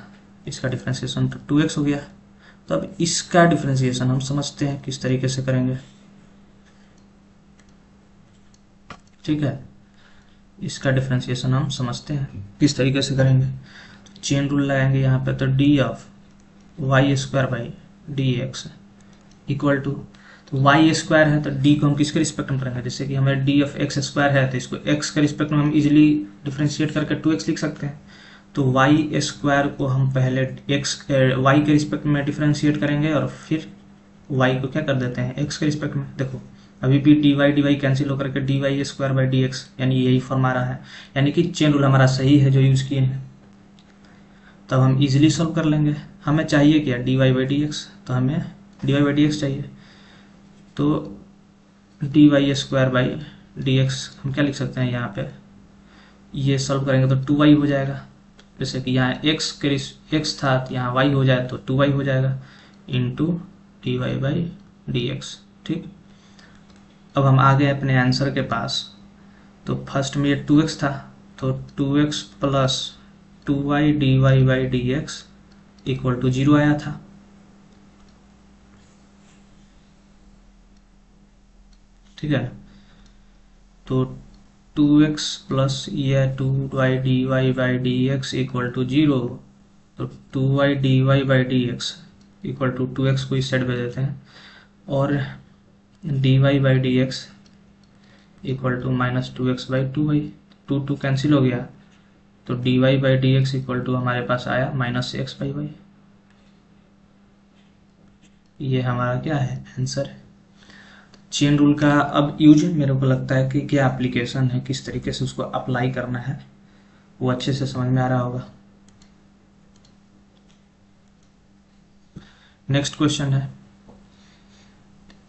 इसका डिफरेंशिएशन तो 2x हो गया। तो अब इसका डिफरेंशिएशन हम समझते हैं किस तरीके से करेंगे, ठीक है। इसका डिफरेंशिएशन हम समझते हैं किस तरीके से करेंगे। तो चेन रूल लगाएंगे यहाँ पे, तो d of y square by d x equal to, तो वाई स्क्वायर है तो डी को हम किसके रिस्पेक्ट में करेंगे, जैसे कि हमें डी ऑफ एक्स स्क्वायर है तो इसको एक्स के रिस्पेक्ट में हम इजीली डिफरेंशिएट करके 2x लिख सकते हैं। तो वाई स्क्वायर को हम पहले एक्स वाई के रिस्पेक्ट में डिफरेंशिएट करेंगे और फिर वाई को क्या कर देते हैं एक्स के रिस्पेक्ट में। देखो अभी भी डी वाई कैंसिल होकर के d y square by d x, यानी यही फॉर्म आ रहा है, यानी कि चेन रूल हमारा सही है जो यूज किए हैं। तब हम इजीली सॉल्व कर लेंगे। हमें चाहिए क्या, d y by d x, तो हमें d y by d x चाहिए। तो d y square by d x हम क्या लिख सकते हैं, यहाँ पे ये सॉल्व करेंगे तो 2y हो जाएगा। जैसे कि यहाँ x था तो यहाँ y हो जाए तो 2y हो जाएगा into d y by d x, ठीक। अब हम आ गए अपने आंसर के पास। तो फर्स्ट में ये 2x था तो 2x plus 2y d y by d x equal to 0 आया था। ठीक है, तो 2x प्लस ये 2y d y by d x equal to 0, तो 2y d y by d x equal to 2x को इस साइड पे देते हैं और d y by d x equal to minus 2x by 2y, 2 cancel हो गया तो d y by d x equal to हमारे पास आया माइनस x बाई वाई। ये हमारा क्या है, आंसर है। चेन रूल का अब यूज मेरे को लगता है कि क्या एप्लीकेशन है, किस तरीके से उसको अप्लाई करना है वो अच्छे से समझ में आ रहा होगा। नेक्स्ट क्वेश्चन है,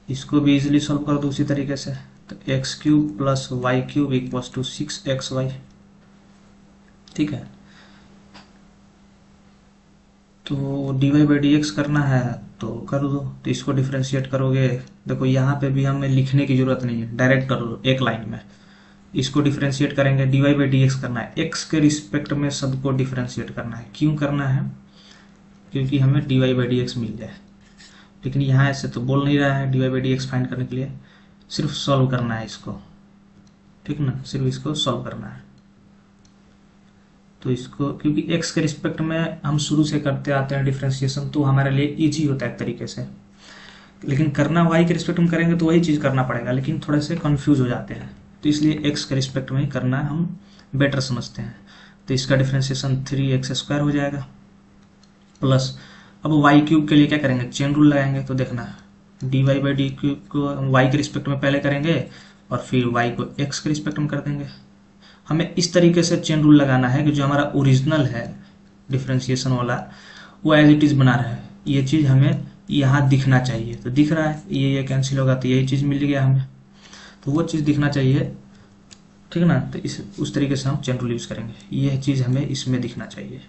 इसको भी इजीली सॉल्व कर दो उसी तरीके से। तो x cube plus y cube equals to 6xy, ठीक है। तो d y by d x करना है तो कर दो। तो इसको डिफरेंशिएट करोगे, देखो यहाँ पे भी हमें लिखने की जरूरत नहीं है, डायरेक्ट कर दो एक लाइन में। इसको डिफरेंशिएट करेंगे, d y by d x करना है, एक्स के रिस्पेक्ट में सबको डिफरेंशिएट करना है। क्यों करना है, क्योंकि हमें d y by d x मिल जाए। लेकिन यहाँ ऐसे तो बोल नहीं रहा है d y by d x find करने के लिए, सिर्फ सॉल्व करना है इसको, ठीक ना, सिर्फ इसको सॉल्व करना है। तो इसको क्योंकि x के रिस्पेक्ट में हम शुरू से करते आते हैं डिफरेंशिएशन, तो हमारे लिए इजी होता है एक तरीके से। लेकिन करना y के रिस्पेक्ट में करेंगे तो वही चीज़ करना पड़ेगा, लेकिन थोड़े से कंफ्यूज हो जाते हैं, तो इसलिए x के रिस्पेक्ट में ही करना हम बेटर समझते हैं। तो इसका डिफरेंशिएशन 3x स्क्वायर हो जाएगा प्लस, अब वाई क्यूब के लिए क्या करेंगे, चेन रूल लगाएंगे। तो देखना d y by d cube को वाई के रिस्पेक्ट में पहले करेंगे और फिर वाई को एक्स के रिस्पेक्ट में कर देंगे। हमें इस तरीके से चेन रूल लगाना है कि जो हमारा ओरिजिनल है डिफरेंशिएशन वाला वो एज इट इज बना रहा है। ये चीज़ हमें यहाँ दिखना चाहिए, तो दिख रहा है, ये कैंसिल होगा तो यही चीज़ मिल गया हमें, तो वो चीज़ दिखना चाहिए, ठीक ना। तो उस तरीके से हम चेन रूल यूज़ करेंगे, यह चीज़ हमें इसमें दिखना चाहिए।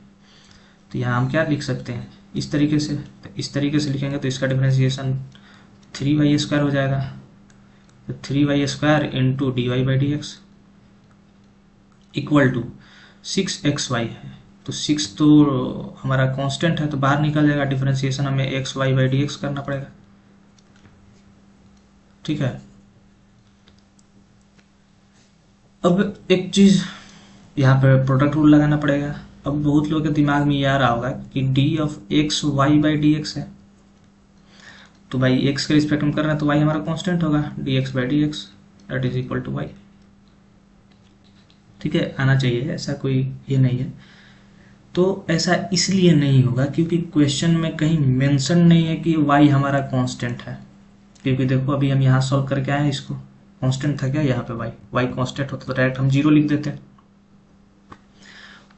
तो यहाँ हम क्या लिख सकते हैं, इस तरीके से, तो इस तरीके से लिखेंगे तो इसका डिफरेंशिएशन 3y स्क्वायर हो जाएगा। तो 3y square into d y by d x equal to 6xy है। तो 6 तो हमारा कांस्टेंट है तो बाहर निकल जाएगा, डिफरेंशिएशन हमें xy बाई डी एक्स करना पड़ेगा, ठीक है। अब एक चीज यहाँ पे प्रोडक्ट रूल लगाना पड़ेगा। अब बहुत लोगों के दिमाग में ये आ रहा होगा कि d of x y by d x है, तो भाई एक्स के रिस्पेक्ट में कर रहे हैं तो वाई हमारा कांस्टेंट होगा, d x by d x that is equal to y, ठीक है। आना चाहिए, ऐसा कोई ये नहीं है। तो ऐसा इसलिए नहीं होगा क्योंकि क्वेश्चन में कहीं मेंशन नहीं है कि y हमारा कांस्टेंट है, क्योंकि देखो अभी हम यहाँ सॉल्व करके आए हैं इसको, कांस्टेंट था क्या यहाँ पे y कांस्टेंट होता तो डायरेक्ट हम 0 लिख देते।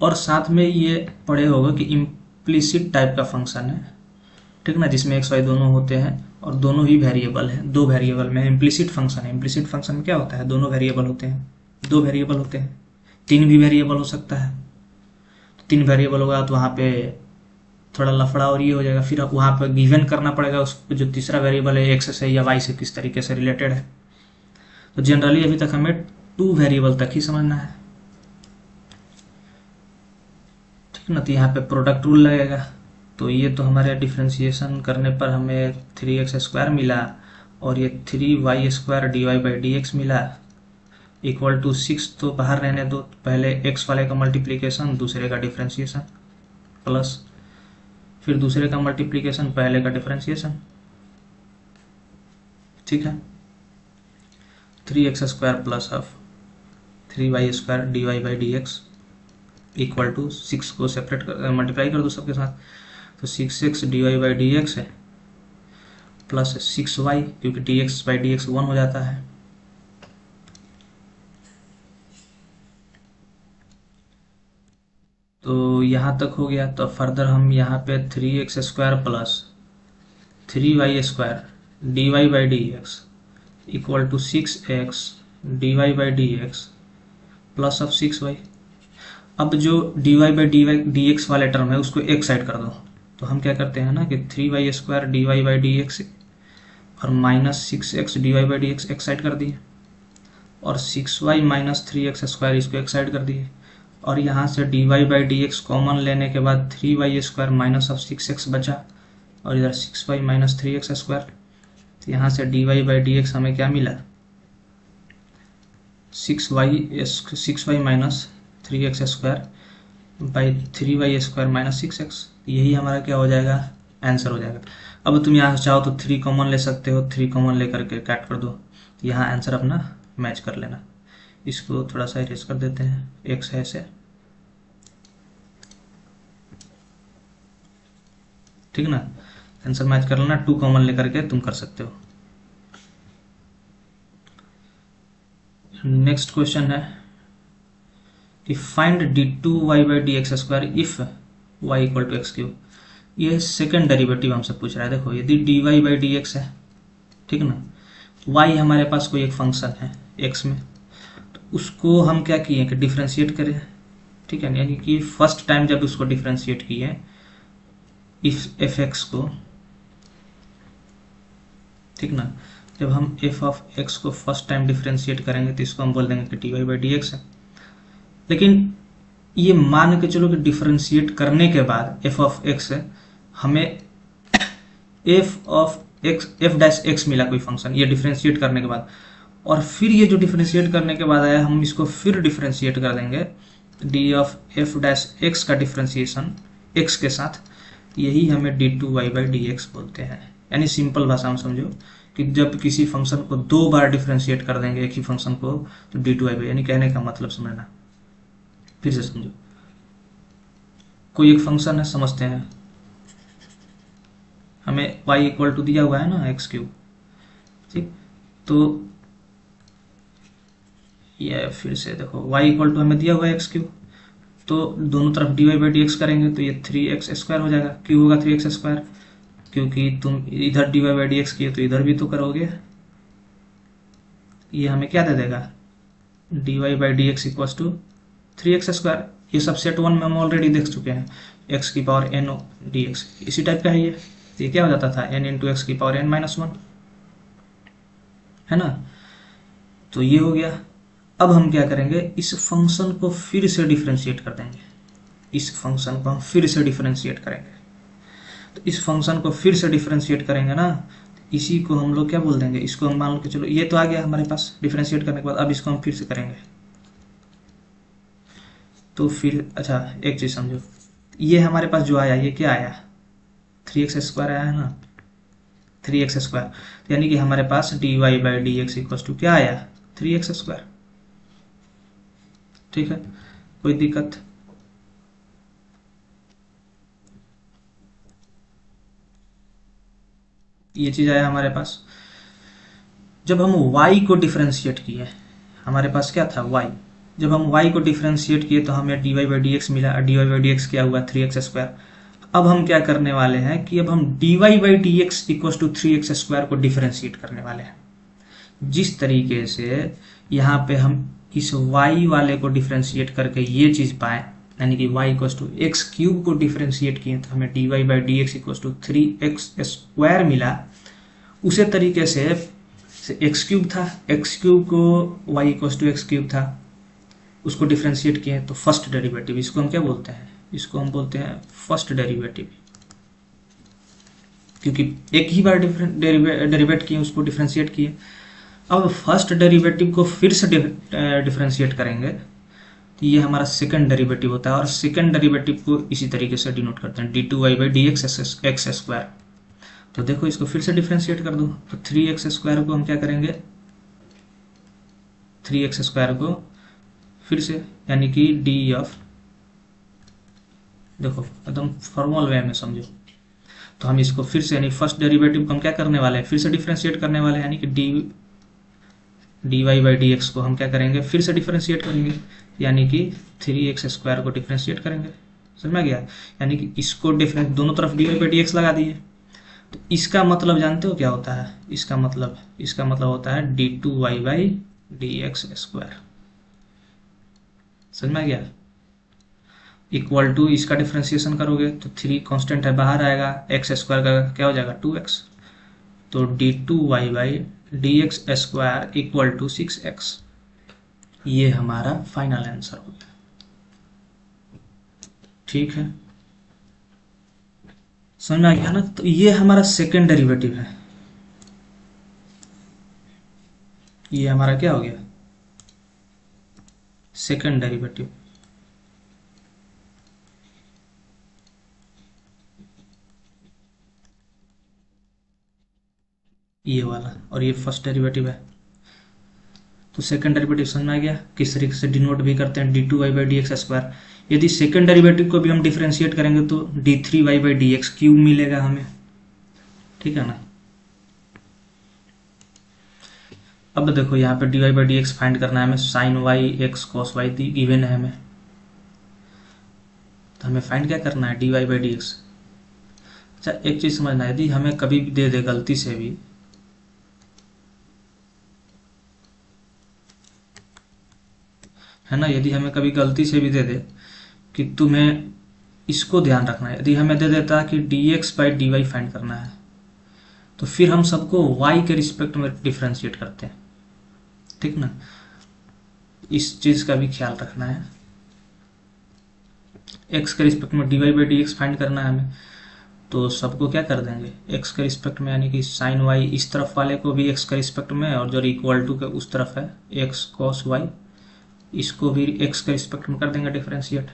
और साथ में ये पढ़े होगा कि इम्प्लिसिट टाइप का फंक्शन है, ठीक ना, जिसमें एक्स वाई दोनों होते हैं और दोनों ही वेरिएबल हैं, दो वेरिएबल में इम्प्लिसिट फंक्शन है। इम्प्लिसिट फंक्शन में क्या होता है, दोनों वेरिएबल होते हैं, दो वेरिएबल होते हैं, तीन भी वेरिएबल हो सकता है। तो तीन वेरिएबल होगा तो वहाँ पे थोड़ा लफड़ा और ये हो जाएगा, फिर वहाँ पे गिवन करना पड़ेगा उसको, जो तीसरा वेरिएबल है एक्स से या वाई से किस तरीके से रिलेटेड है। तो जनरली अभी तक हमें टू वेरिएबल तक ही समझना है, ठीक ना। तो यहाँ पे प्रोडक्ट रूल लगेगा। तो ये तो हमारे डिफ्रेंशिएशन करने पर हमें 3x² मिला और ये 3y² dy/dx मिला इक्वल टू 6। तो बाहर रहने दो, पहले x वाले का मल्टीप्लीकेशन दूसरे का डिफ्रेंशिएशन प्लस फिर दूसरे का मल्टीप्लीकेशन पहले का डिफ्रेंशिएशन, ठीक है। 3x² plus of 3y² dy/dx equal to 6 को सेपरेट कर मल्टीप्लाई कर दो सबके साथ, तो 6x dy/dx है प्लस 6y, क्योंकि dx/dx 1 हो जाता है। तो यहाँ तक हो गया। तो फर्दर हम यहाँ पे 3x² plus 3y² dy/dx equal to 6x dy/dx plus of 6y। अब जो dy/dx वाले टर्म है उसको एक साइड कर दो। तो हम क्या करते हैं ना कि 3y² dy/dx और माइनस 6x dy/dx एक साइड कर दिए और 6y माइनस 3x² इसको एक साइड कर दिए और यहाँ से dy/dx कॉमन लेने के बाद 3y² माइनस ऑफ 6x बचा और इधर 6y माइनस 3x²। तो यहाँ से dy/dx हमें क्या मिला, 6y minus 3x² by 3y² minus 6x। यही हमारा क्या हो जाएगा, आंसर हो जाएगा। अब तुम यहाँ चाहो तो 3 कॉमन ले सकते हो, 3 कॉमन लेकर के काट कर दो, यहाँ आंसर अपना मैच कर लेना। इसको थोड़ा सा इरेज कर देते हैं, x है ऐसे, ठीक ना। आंसर मैच कर लेना, 2 कॉमन लेकर के तुम कर सकते हो। नेक्स्ट क्वेश्चन है कि find d2y/dx² if y equal to x³। ये सेकंड डेरिवेटिव हमसे पूछ रहा है। देखो यदि dy/dx है, ठीक ना, y हमारे पास कोई एक फंक्शन है x में, तो उसको हम क्या किए कि डिफ्रेंशिएट करें, ठीक है। यानी कि फर्स्ट टाइम जब उसको डिफ्रेंशिएट किए इफ f(x) को, ठीक ना, जब हम f(x) को फर्स्ट टाइम डिफ्रेंशिएट करेंगे तो इसको हम बोल देंगे कि dy/dx है। लेकिन ये मान के चलो कि डिफरेंशिएट करने के बाद f(x) हमें f(x) मिला कोई फंक्शन, ये डिफरेंशिएट करने के बाद, और फिर ये जो डिफरेंशिएट करने के बाद आया हम इसको फिर डिफरेंशिएट कर देंगे d(f(x) का डिफरेंशिएशन x के साथ, यही हमें d2y/dx बोलते हैं। यानी सिंपल भाषा में समझो कि जब किसी फंक्शन को दो बार डिफरेंशिएट कर देंगे एक ही फंक्शन को तो d2y, यानी कहने का मतलब समझना, फिर से समझो। कोई एक फंक्शन है, समझते हैं, हमें y इक्वल टू दिया हुआ है ना x³, ठीक। तो ये फिर से देखो y इक्वल टू हमें दिया हुआ है x³, तो दोनों तरफ dy/dx करेंगे तो ये 3x² हो जाएगा। क्यों होगा 3x², क्योंकि तुम इधर dy/dx किए तो इधर भी तो करोगे। ये हमें क्या दे देगा, dy/dx इक्वल टू 3x²। ये सब सेट 1 में हम ऑलरेडी देख चुके हैं, x⁻n dx इसी टाइप का है ये। तो ये क्या हो जाता था, n इंटू x⁻n−1, है ना। तो ये हो गया। अब हम क्या करेंगे, इस फंक्शन को फिर से डिफरेंशिएट कर देंगे, इस फंक्शन को हम फिर से डिफरेंशिएट करेंगे। तो इस फंक्शन को फिर से डिफरेंशिएट करेंगे ना, इसी को हम लोग क्या बोल देंगे, इसको हम मान लो कि चलो ये तो आ गया हमारे पास डिफरेंशिएट करने के बाद, अब इसको हम फिर से करेंगे। तो फिर अच्छा एक चीज समझो, ये हमारे पास जो आया ये क्या आया, 3x² आया है ना, 3x², यानी कि हमारे पास dy/dx इक्वल टू क्या आया, 3x², ठीक है। कोई दिक्कत, ये चीज आया हमारे पास। जब हम y को डिफ्रेंशिएट किए, हमारे पास क्या था y, जब हम y को डिफ्रेंशिएट किए तो हमें dy बाई डी एक्स मिला, dy बाई डी एक्स क्या हुआ 3x²। अब हम क्या करने वाले हैं कि अब हम dy by d x equal to 3x² को डिफ्रेंशिएट करने वाले हैं। जिस तरीके से यहाँ पे हम इस y वाले को डिफ्रेंशिएट करके ये चीज पाए, यानी कि y इक्वल टू x³ को डिफ्रेंशिएट किए तो हमें dy by d x equal to 3x² मिला। उसी तरीके से x³ था, x³ को y इक्वल टू x³ था, उसको डिफ्रेंशिएट किए तो फर्स्ट डेरिवेटिव, इसको हम क्या बोलते हैं, इसको हम बोलते हैं फर्स्ट डेरिवेटिव, क्योंकि एक ही बार डेरिवेट किए, उसको डिफ्रेंशिएट किए। अब फर्स्ट डेरिवेटिव को फिर से डिफ्रेंशिएट करेंगे तो ये हमारा सेकंड डेरिवेटिव होता है, और सेकंड डेरिवेटिव को इसी तरीके से डिनोट करते हैं d2y बाई डी एक्स²। तो देखो इसको फिर से डिफ्रेंशिएट कर दो तो 3x² को हम क्या करेंगे, 3x² को फिर से, यानी कि डी ऑफ, देखो एकदम फॉर्मल वे में समझो, तो हम इसको फिर से, यानी फर्स्ट डेरिवेटिव को हम क्या करने वाले हैं, फिर से डिफ्रेंशिएट करने वाले हैं, यानी कि dy बाई डी एक्स को हम क्या करेंगे, फिर से डिफ्रेंशिएट करेंगे, यानी कि 3x² को डिफ्रेंशिएट करेंगे। समझ में गया, यानी कि इसको दोनों तरफ dy बाई डी एक्स लगा दिए। तो इसका मतलब जानते हो क्या होता है, इसका मतलब होता है d2y बाई डी एक्स²। समझ में गया, इक्वल टू, इसका डिफ्रेंशिएशन करोगे तो 3 कांस्टेंट है बाहर आएगा, x² का क्या हो जाएगा 2x, तो d2y बाई डी एक्स² इक्वल टू 6x। ये हमारा फाइनल आंसर हो गया। ठीक है, समझ में आ गया ना। तो ये हमारा सेकेंड डेरिवेटिव है, ये हमारा क्या हो गया, सेकेंड डेरिवेटिव। ये वाला, और ये फर्स्ट डेरिवेटिव है। तो सेकंड डेरिवेटिव समझ में आ गया, किस तरीके से डिनोट भी करते हैं, d2y बाई डी एक्स²। यदि सेकंड डेरिवेटिव को भी हम डिफ्रेंशिएट करेंगे तो d3y बाई डी एक्स³ मिलेगा हमें। ठीक है ना। अब देखो यहाँ पे dy by d x find करना है हमें, sin y x cos y given है हमें, तो हमें फाइंड क्या करना है, dy बाई डी एक्स। अच्छा एक चीज समझना है, यदि हमें कभी भी दे दे गलती से भी, है ना, यदि हमें कभी गलती से भी दे दे कि तुम्हें इसको ध्यान रखना है, यदि हमें दे देता कि dx बाई dy फाइंड करना है, तो फिर हम सबको y के रिस्पेक्ट में डिफ्रेंशिएट करते हैं। ठीक ना, इस चीज का भी ख्याल रखना है। x के रिस्पेक्ट में dy by d x find करना है हमें, तो सबको क्या कर देंगे x के रिस्पेक्ट में, यानी कि sin y इस तरफ वाले को भी x के रिस्पेक्ट में, और जो इक्वल टू के उस तरफ है x cos y, इसको भी x के रिस्पेक्ट में कर देंगे डिफरेंशिएट।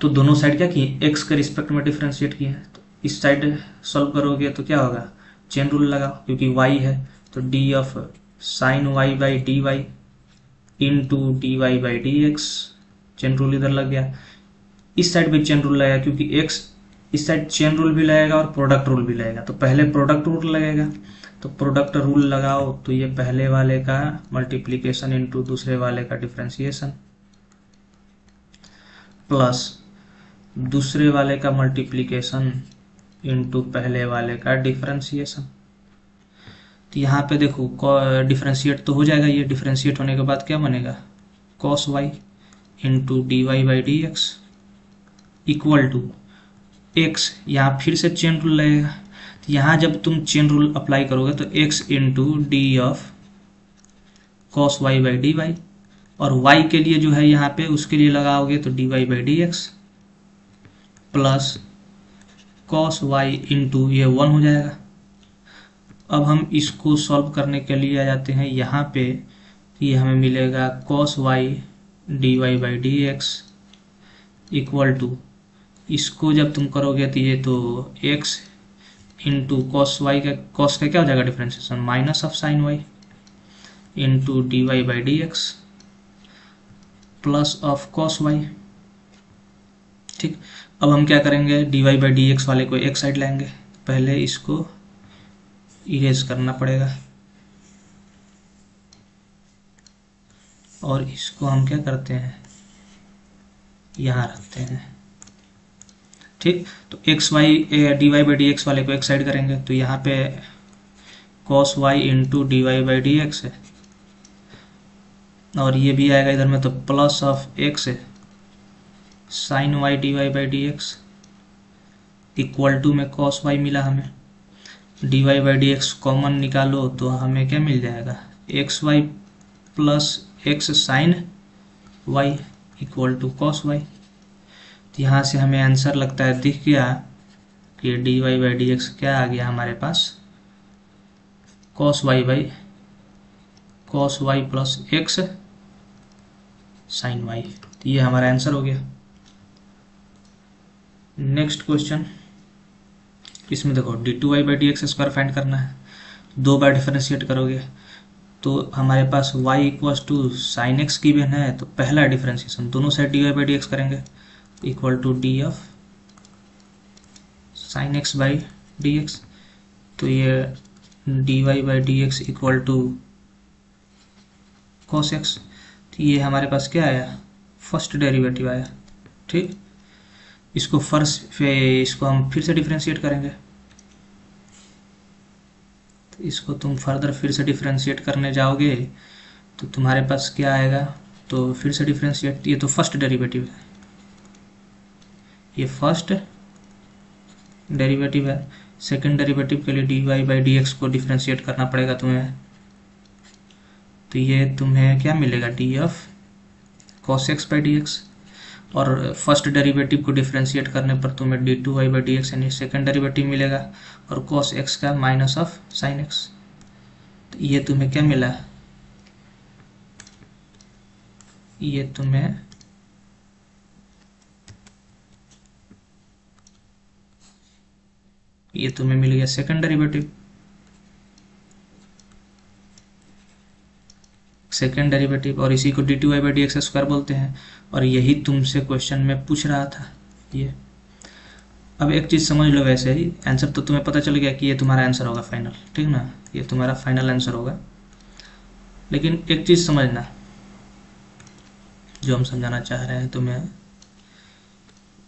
तो दोनों साइड क्या किए, x के रिस्पेक्ट में डिफरेंशिएट किए हैं। तो इस साइड सॉल्व करोगे तो क्या होगा, चेन रूल लगाओ, क्योंकि y है तो d of sin y by d y into d y by d x, chain rule इधर लग गया। इस साइड भी चेन रूल लगेगा, क्योंकि x इस साइड चेन रूल भी लगेगा और प्रोडक्ट रूल भी लगेगा। तो पहले प्रोडक्ट रूल लगेगा, तो प्रोडक्ट रूल लगाओ तो ये पहले वाले का मल्टीप्लीकेशन इंटू दूसरे वाले का डिफरेंशिएशन, प्लस दूसरे वाले का मल्टीप्लीकेशन इंटू पहले वाले का डिफरेंशिएशन। तो यहाँ पे देखो डिफरेंशिएट तो हो जाएगा, ये डिफरेंशिएट होने के बाद क्या बनेगा, cos y into d y by d x equal to x, यहाँ फिर से चेन रूल लगेगा। तो यहाँ जब तुम चेन रूल अप्लाई करोगे तो x into d of cos y by d y, और y के लिए जो है यहाँ पे उसके लिए लगाओगे तो d y by d x plus cos y into ये 1 हो जाएगा। अब हम इसको सॉल्व करने के लिए आ जाते हैं यहाँ पे, ये हमें मिलेगा cos y d y by d x equal to, इसको जब तुम करोगे तो ये तो x इंटू cos y का, cos का क्या हो जाएगा differentiation, minus of sin y into d y by d x plus of cos y। ठीक, अब हम क्या करेंगे, d y by d x वाले को एक साइड लाएंगे, पहले इसको इरेज करना पड़ेगा। और इसको हम क्या करते हैं, यहाँ रखते हैं। ठीक, तो x y d y by d x वाले को एक साइड करेंगे, तो यहाँ पे cos y into d y by d x है, और ये भी आएगा इधर में, तो प्लस ऑफ एक्स है sine y d y by d x equal to में कॉस वाई मिला हमें, d y by d x common निकालो तो हमें क्या मिल जाएगा, x y plus x sine Y equal to cos y. तो यहाँ से हमें आंसर लगता है दिख गया कि d y by d x क्या आ गया हमारे पास, cos y plus x sine y. तो ये हमारा आंसर हो गया। नेक्स्ट क्वेश्चन, इसमें देखो d two y by d x square find करना है, 2 बार डिफरेंशिएट करोगे तो हमारे पास y equals to sine x given है, तो पहला डिफरेंशिएशन दोनों side d y by d x करेंगे equal to d of sine x by d x, तो ये d y by d x equal to cos x. तो ये हमारे पास क्या आया, फर्स्ट डेरिवेटिव आया। ठीक, इसको इसको हम फिर से डिफरेंशिएट करेंगे, तो इसको तुम फर्दर फिर से डिफरेंशिएट करने जाओगे तो तुम्हारे पास क्या आएगा, तो फिर से डिफरेंशिएट, ये तो फर्स्ट डेरिवेटिव है, ये फर्स्ट डेरिवेटिव है, सेकंड डेरिवेटिव के लिए d y by d x को डिफरेंशिएट करना पड़ेगा तुम्हें, तो ये तुम्हें क्या मिलेगा, d of cos x by d x, और फर्स्ट डेरिवेटिव को डिफरेंशिएट करने पर तुम्हें d two y by d x यानी सेकेंड डेरिवेटिव मिलेगा, और कॉस एक्स का माइनस ऑफ साइन एक्स। तो ये तुम्हें क्या मिला, ये तुम्हें मिल गया सेकेंड डेरिवेटिव, और इसी को d two y by d x square बोलते हैं, और यही तुमसे क्वेश्चन में पूछ रहा था ये। अब एक चीज़ समझ लो, वैसे ही आंसर तो तुम्हें पता चल गया कि ये तुम्हारा आंसर होगा फाइनल, ठीक ना, ये तुम्हारा फाइनल आंसर होगा। लेकिन एक चीज़ समझना जो हम समझाना चाह रहे हैं तुम्हें,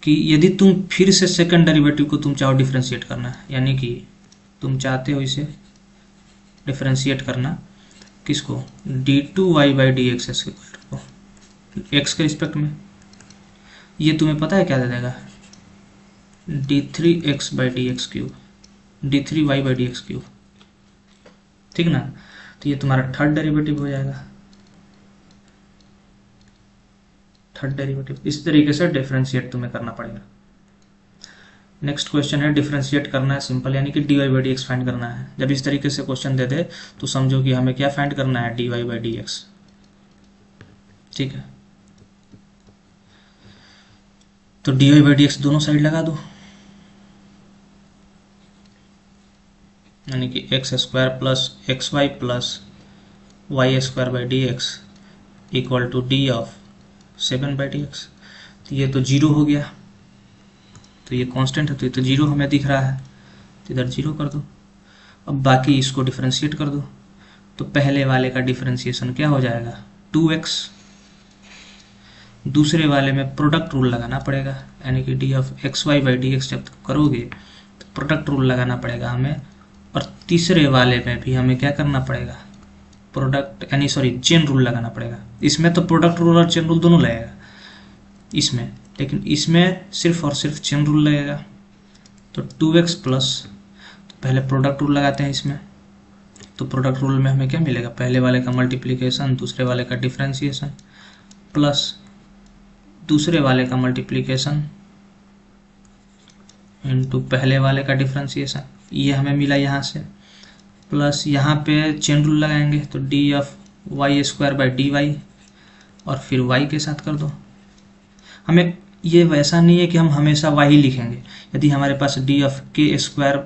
कि यदि तुम फिर से सेकंड डेरिवेटिव को तुम चाहो डिफरेंशिएट करना, यानी कि तुम चाहते हो इसे डिफरेंशिएट करना, किसको, d two y by d x को एक्स के रिस्पेक्ट में, ये तुम्हें पता है क्या दे देगा, d three x by d x cube, d three y by d x cube, ठीक ना। तो ये तुम्हारा थर्ड डेरिवेटिव हो जाएगा, थर्ड डेरिवेटिव। इस तरीके से डिफरेंशिएट तुम्हें करना पड़ेगा। नेक्स्ट क्वेश्चन है डिफरेंशिएट करना है सिंपल, यानी कि d y by d x find करना है। जब इस तरीके से क्वेश्चन दे दे तो समझो कि हमें क्या फाइंड करना है, d y by d x, ठीक है। तो d y by d x दोनों साइड लगा दो, यानी कि x square plus x y plus y square by d x equal to d of 7 by d x. तो ये तो जीरो हो गया, तो ये कांस्टेंट है, तो ये तो जीरो हमें दिख रहा है, तो इधर जीरो कर दो। अब बाकी इसको डिफरेंशिएट कर दो, तो पहले वाले का डिफरेंशिएशन क्या हो जाएगा, 2x, दूसरे वाले में प्रोडक्ट रूल लगाना पड़ेगा, यानी कि d of x y by d x जब करोगे तो प्रोडक्ट रूल लगाना पड़ेगा हमें, और तीसरे वाले में भी हमें क्या करना पड़ेगा, चेन रूल लगाना पड़ेगा। इसमें तो प्रोडक्ट रूल और चेन रूल दोनों लगेगा इसमें, लेकिन इसमें सिर्फ और सिर्फ चेन रूल लगेगा। तो 2x प्लस, तो पहले प्रोडक्ट रूल लगाते हैं इसमें, तो प्रोडक्ट रूल में हमें क्या मिलेगा, पहले वाले का मल्टीप्लिकेशन दूसरे वाले का डिफरेंशिएशन प्लस दूसरे वाले का मल्टीप्लिकेशन इनटू पहले वाले का डिफरेंशिएशन, ये हमें मिला यहाँ से, प्लस यहाँ पे चेन रूल लगाएंगे, तो d of y square by d y, और फिर वाई के साथ कर दो। हमें ये वैसा नहीं है कि हम हमेशा वाई ही लिखेंगे, यदि हमारे पास डी ऑफ के स्क्वायर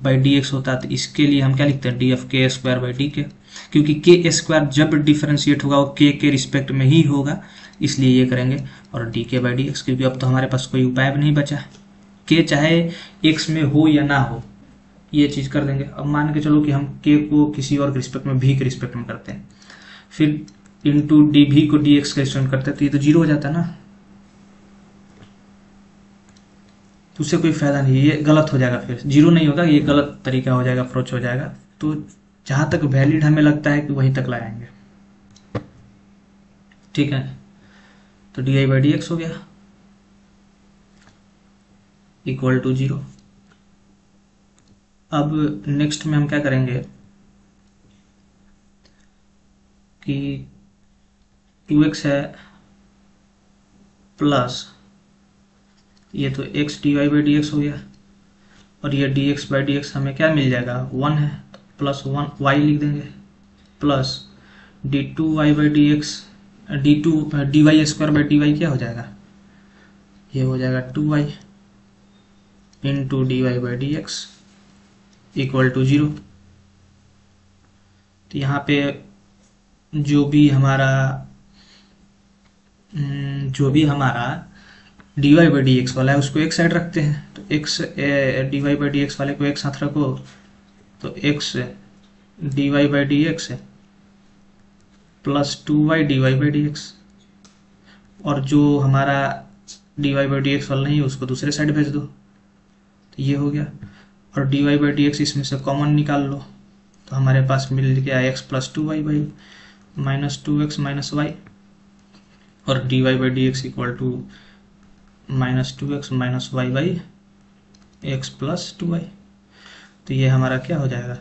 बाई डी एक्स होता तो इसके लिए हम क्या लिखते हैं, डी ऑफ के स्क्वायर बाई डी के, क्योंकि के स्क्वायर जब डिफरेंशिएट होगा वो के रिस्पेक्ट में ही होगा, इसलिए ये करेंगे। और डी के बाई डी एक्स, क्योंकि अब तो हमारे पास कोई उपाय नहीं बचा, के चाहे एक्स में हो या ना हो, ये चीज़ कर देंगे। अब मान के चलो कि हम के को किसी और के रिस्पेक्ट में, भी के रिस्पेक्ट में करते हैं, फिर इंटू डी भी को डी एक्स का स्टूडेंट करते हैं तो ये तो जीरो हो जाता है ना, तो उससे कोई फायदा नहीं है, ये गलत हो जाएगा, फिर जीरो नहीं होगा, ये गलत तरीका हो जाएगा, अप्रोच हो जाएगा। तो जहां तक वैलिड हमें लगता है कि वहीं तक लाएंगे, ठीक है। तो D I by d x हो गया इक्वल टू जीरो। अब नेक्स्ट में हम क्या करेंगे कि 2x है प्लस ये तो x d y by d x हो गया, और ये d x by d x हमें क्या मिल जाएगा, 1 है तो प्लस 1 y लिख देंगे, plus d two y by d x, d two d y square by d y क्या हो जाएगा, ये हो जाएगा 2y into d y by d x equal to zero. तो यहाँ पे जो भी हमारा d y by d x वाला है उसको एक साइड रखते हैं, तो x d y by d x वाले को एक साथ रखो, तो x d y by d x plus 2y d y by d x, और जो हमारा d y by d x वाला नहीं है उसको दूसरे साइड भेज दो, तो ये हो गया। और d y by d x इसमें से कॉमन निकाल लो, तो हमारे पास मिल गया x plus 2y by minus 2x minus y, और d y by d x equal to minus 2x minus y by x plus 2y। तो ये हमारा क्या हो जाएगा,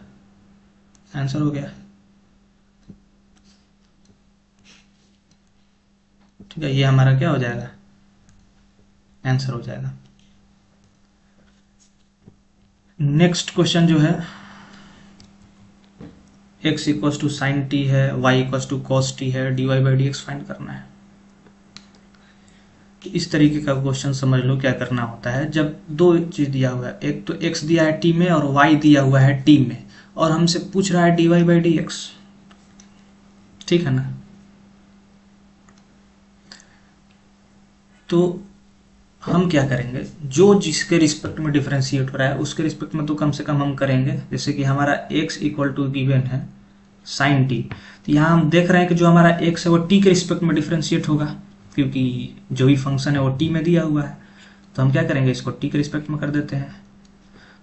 आंसर हो गया, ठीक है। ये हमारा क्या हो जाएगा, आंसर हो जाएगा। नेक्स्ट क्वेश्चन जो है x equal to sine t है, y equal to cos t है, d y by d x find करना है। तो इस तरीके का क्वेश्चन समझ लो क्या करना होता है। जब दो चीज दिया हुआ है, एक तो x दिया है t में और y दिया हुआ है t में, और हमसे पूछ रहा है d y by d x, ठीक है ना। तो हम क्या करेंगे, जो जिसके रिस्पेक्ट में डिफरेंशिएट हो रहा है उसके रिस्पेक्ट में तो कम से कम हम करेंगे। जैसे कि हमारा x इक्वल टू गिवन है साइन टी, तो यहाँ हम देख रहे हैं कि जो हमारा x है वो t के रिस्पेक्ट में डिफरेंशिएट होगा, क्योंकि जो भी फंक्शन है वो t में दिया हुआ है। तो हम क्या करेंगे, इसको t के रिस्पेक्ट में कर देते हैं,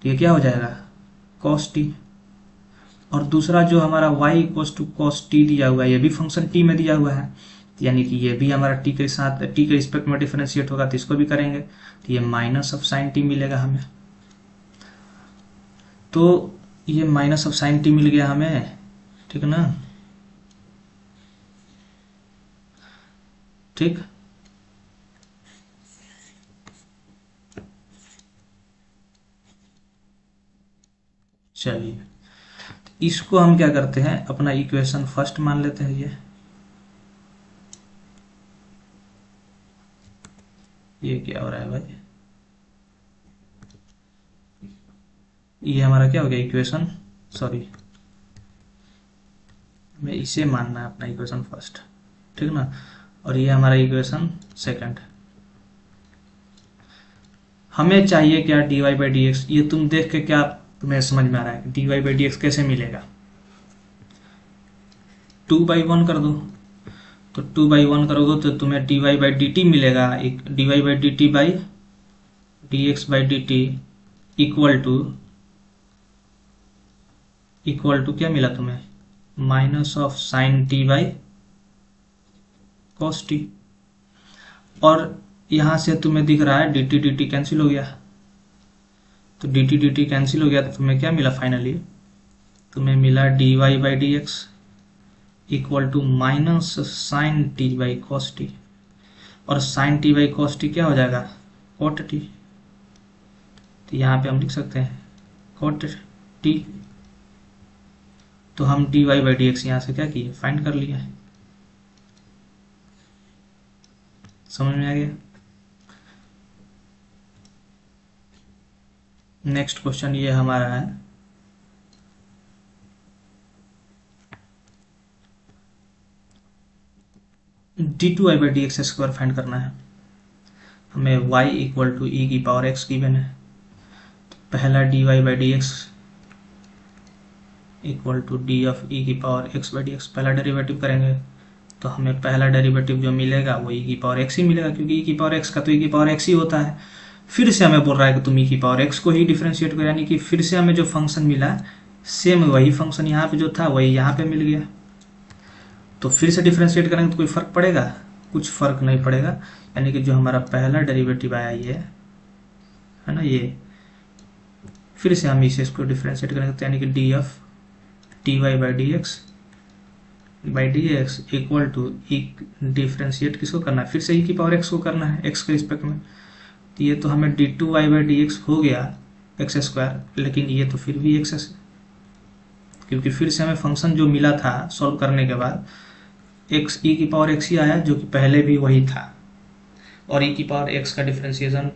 तो ये क्या हो जाएगा cos t। और दूसरा जो हमारा y equal to cos t दिया हुआ है, ये भी फंक्शन t में दिया हुआ है, यानी कि ये भी हमारा t के साथ t के रिस्पेक्ट में डिफरेंशिएट होगा, तो इसको भी करेंगे, तो ये माइनस ऑफ साइन t मिलेगा हमें। तो ये माइनस ऑफ साइन t मिल गया हमें, ठीक है ना, ठीक। चलिए इसको हम क्या करते हैं, अपना इक्वेशन फर्स्ट मान लेते हैं। ये क्या हो रहा है भाई, ये हमारा क्या हो गया इक्वेशन, सॉरी हमें इसे मानना है अपना इक्वेशन फर्स्ट, ठीक ना। और ये हमारा इक्वेशन सेकंड। हमें चाहिए क्या, d y by d x. ये तुम देख के क्या तुम्हें समझ में आ रहा है कि d y by d x कैसे मिलेगा, 2/1 कर दो, तो 2/1 करोगे तो तुम्हें d y by d t मिलेगा, d y by d t by d x by d t equal to क्या मिला तुम्हें, minus of sine t by cos t. और यहां से तुम्हें दिख रहा है डी टी कैंसिल हो गया, तो डी टी कैंसिल हो गया, तो तुम्हें क्या मिला फाइनली, तुम्हें मिला d y by d x equal to minus sine t by cos t, और sine t by cos t क्या हो जाएगा, कॉट टी। तो यहाँ पे हम लिख सकते हैं कॉट टी। तो हम d y by d x यहाँ से क्या किए, फाइंड कर लिया है। समझ में आ गया। नेक्स्ट क्वेश्चन ये हमारा है, d two y by d x square find करना है हमें। y इक्वल टू ई की पावर x गिवन है, तो पहला d y by d x equal to d of e की power x by d x, पहला डेरिवेटिव करेंगे तो हमें पहला डेरिवेटिव जो मिलेगा वो ई की पावर एक्स ही मिलेगा, क्योंकि ई की पावर एक्स का तो ई की पावर एक्स ही होता है। फिर से हमें बोल रहा है कि तुम ई की पावर एक्स को ही डिफ्रेंशिएट करो, यानी कि फिर से हमें जो फंक्शन मिला सेम वही फंक्शन यहाँ पे जो था वही यहाँ पे मिल गया। तो फिर से डिफ्रेंशिएट करेंगे तो कोई फर्क पड़ेगा? कुछ फर्क नहीं पड़ेगा। यानी कि जो हमारा पहला डेरिवेटिव आया ये है ना, ये फिर से हम इसे इसको डिफ्रेंशिएट करेंगे, तो यानी कि d f t y by d x equal to e, differentiate किसको करना है? फिर से ई की पावर एक्स को करना है एक्स के रिस्पेक्ट में। तो ये तो हमें d two y by d x हो गया एक्स स्क्वायर, लेकिन ये तो फिर भी एक्स, क्योंकि फिर से हमें फंक्शन जो मिला था सॉल्व करने के बाद एक्स ई की पावर एक्स ही आया, जो कि पहले भी वही था। और ई की पावर एक्स का डिफ्रेंशिएशन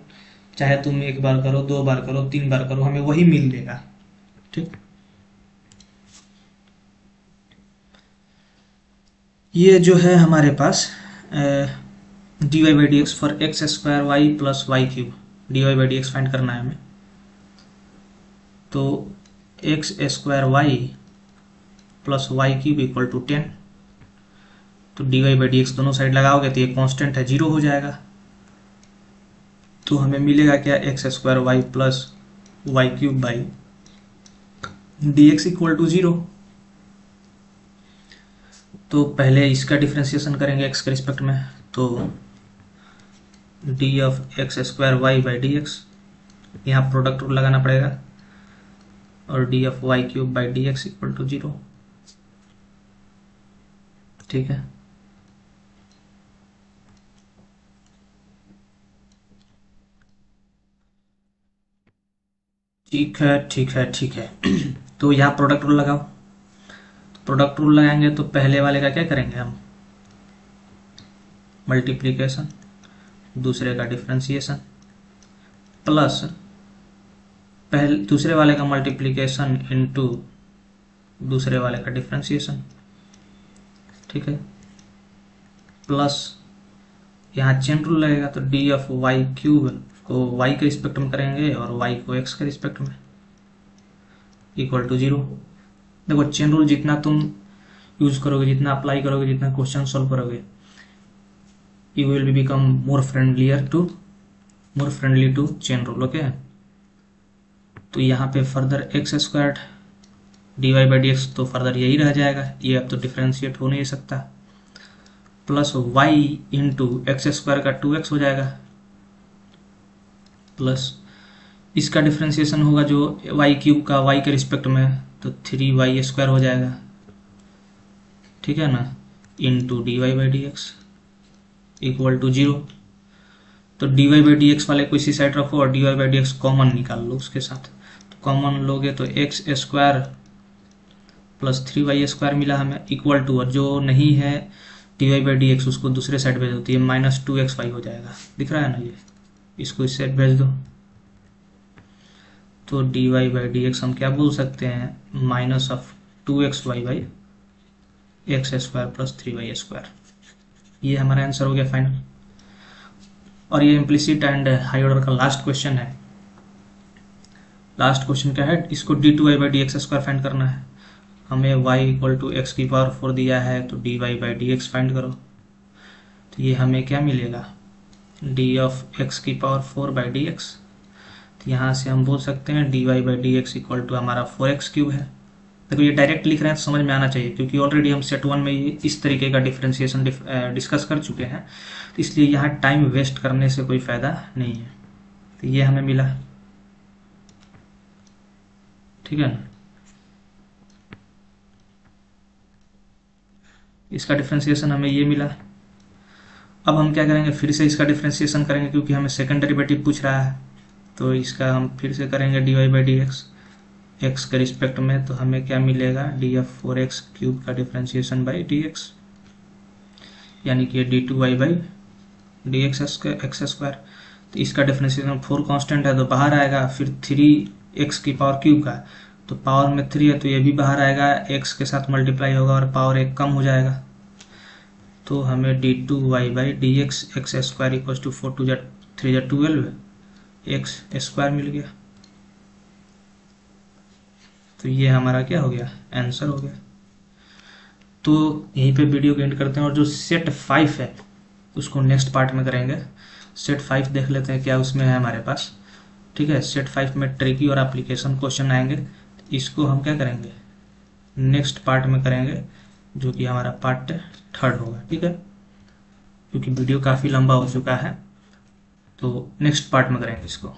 चाहे तुम एक बार करो, दो बार करो, तीन बार करो, हमें वही मिलेगा। ठीक, ये जो है हमारे पास d y by d x for x square y plus y cube, d y by d x find करना है हमें। तो x square y plus y cube equal to 10। तो d y by d x दोनों side लगाओगे तो ये constant है, जीरो हो जाएगा। तो हमें मिलेगा क्या? X square y plus y cube by d x equal to 0। तो पहले इसका डिफ्रेंशिएशन करेंगे एक्स के रिस्पेक्ट में, तो d of x square y by d x, यहाँ प्रोडक्ट रूल लगाना पड़ेगा, और d of y cube by d x equal to 0। ठीक है, ठीक है, ठीक है, ठीक है। तो यहाँ प्रोडक्ट रूल लगाओ। तो प्रोडक्ट रूल लगाएंगे तो पहले वाले का क्या करेंगे हम? मल्टीप्लीकेशन, दूसरे का डिफ्रेंशिएशन, प्लस पहले दूसरे वाले का मल्टीप्लीकेशन इनटू दूसरे वाले का डिफ्रेंशिएशन। ठीक है, प्लस यहाँ चेन रूल लगेगा, तो डी ऑफ वाई क्यूब को वाई के रिस्पेक्ट में करेंगे और वाई को एक्स के रिस्पेक्ट में इक्वल टू 0। देखो चेन रूल जितना तुम यूज करोगे, जितना अप्लाई करोगे, जितना क्वेश्चन सॉल्व करोगे, you will be become more friendly to chain rule. Okay, तो यहाँ पे further x square d y by d x तो फर्दर यही रह जाएगा, ये अब तो डिफ्रेंशिएट हो नहीं सकता, plus y into x square का 2x हो जाएगा, प्लस इसका डिफ्रेंशिएशन होगा जो वाई क्यूब का वाई के रिस्पेक्ट में, तो 3y स्क्वायर हो जाएगा। ठीक है ना, into d y by d x equal to 0। तो d y by d x वाले को इसी साइड रखो और d y by d x common निकाल लो उसके साथ। तो कॉमन लोगे तो x square plus 3y square मिला हमें इक्वल टू, और जो नहीं है d y by d x उसको दूसरे साइड भेज दो, तो ये -2xy हो जाएगा। दिख रहा है ना, ये इसको इस साइड भेज दो। तो d y by d x हम क्या बोल सकते हैं? Minus of 2xy by x square plus 3y square. ये हमारा आंसर हो गया फाइनल। और ये इम्प्लिसिट एंड हाई ऑर्डर का लास्ट क्वेश्चन है। लास्ट क्वेश्चन क्या है? इसको d two y by d x square find करना है। हमें y इक्वल टू एक्स की पावर 4 दिया है, तो d y by d x find करो। तो ये हमें क्या मिलेगा? डी ऑफ एक्स की पावर 4 बाई डी एक्स। तो यहाँ से हम बोल सकते हैं d y by d x equal to हमारा 4x क्यूब है। देखो ये डायरेक्ट लिख रहे हैं तो समझ में आना चाहिए, क्योंकि ऑलरेडी हम सेट 1 में इस तरीके का डिफरेंशिएशन डिस्कस कर चुके हैं, तो इसलिए यहाँ टाइम वेस्ट करने से कोई फायदा नहीं है। तो ये हमें मिला, ठीक है ना। इसका डिफरेंशिएशन हमें ये मिला। अब हम क्या करेंगे? फिर से इसका डिफरेंशिएशन करेंगे, क्योंकि हमें सेकंड डेरिवेटिव पूछ रहा है। तो इसका हम फिर से करेंगे d y by d x x के रिस्पेक्ट में। तो हमें क्या मिलेगा? डी एफ 4x क्यूब का डिफरेंशिएशन बाई डी एक्स, यानी कि d two y by d x square. तो इसका डिफरेंशिएशन 4 कांस्टेंट है तो बाहर आएगा, फिर 3x की पावर क्यूब का, तो पावर में 3 है तो ये भी बाहर आएगा, x के साथ मल्टीप्लाई होगा और पावर 1 कम हो जाएगा। तो हमें d two y by d x x square equal to 4 2 3 12 x square मिल गया। तो ये हमारा क्या हो गया? आंसर हो गया। तो यहीं पे वीडियो को एंड करते हैं, और जो सेट 5 है उसको नेक्स्ट पार्ट में करेंगे। सेट 5 देख लेते हैं क्या उसमें है हमारे पास। ठीक है, सेट 5 में ट्रिकी और एप्लीकेशन क्वेश्चन आएंगे, इसको हम क्या करेंगे, नेक्स्ट पार्ट में करेंगे, जो कि हमारा पार्ट 3 होगा। ठीक है, क्योंकि वीडियो काफ़ी लंबा हो चुका है, तो नेक्स्ट पार्ट में करेंगे इसको।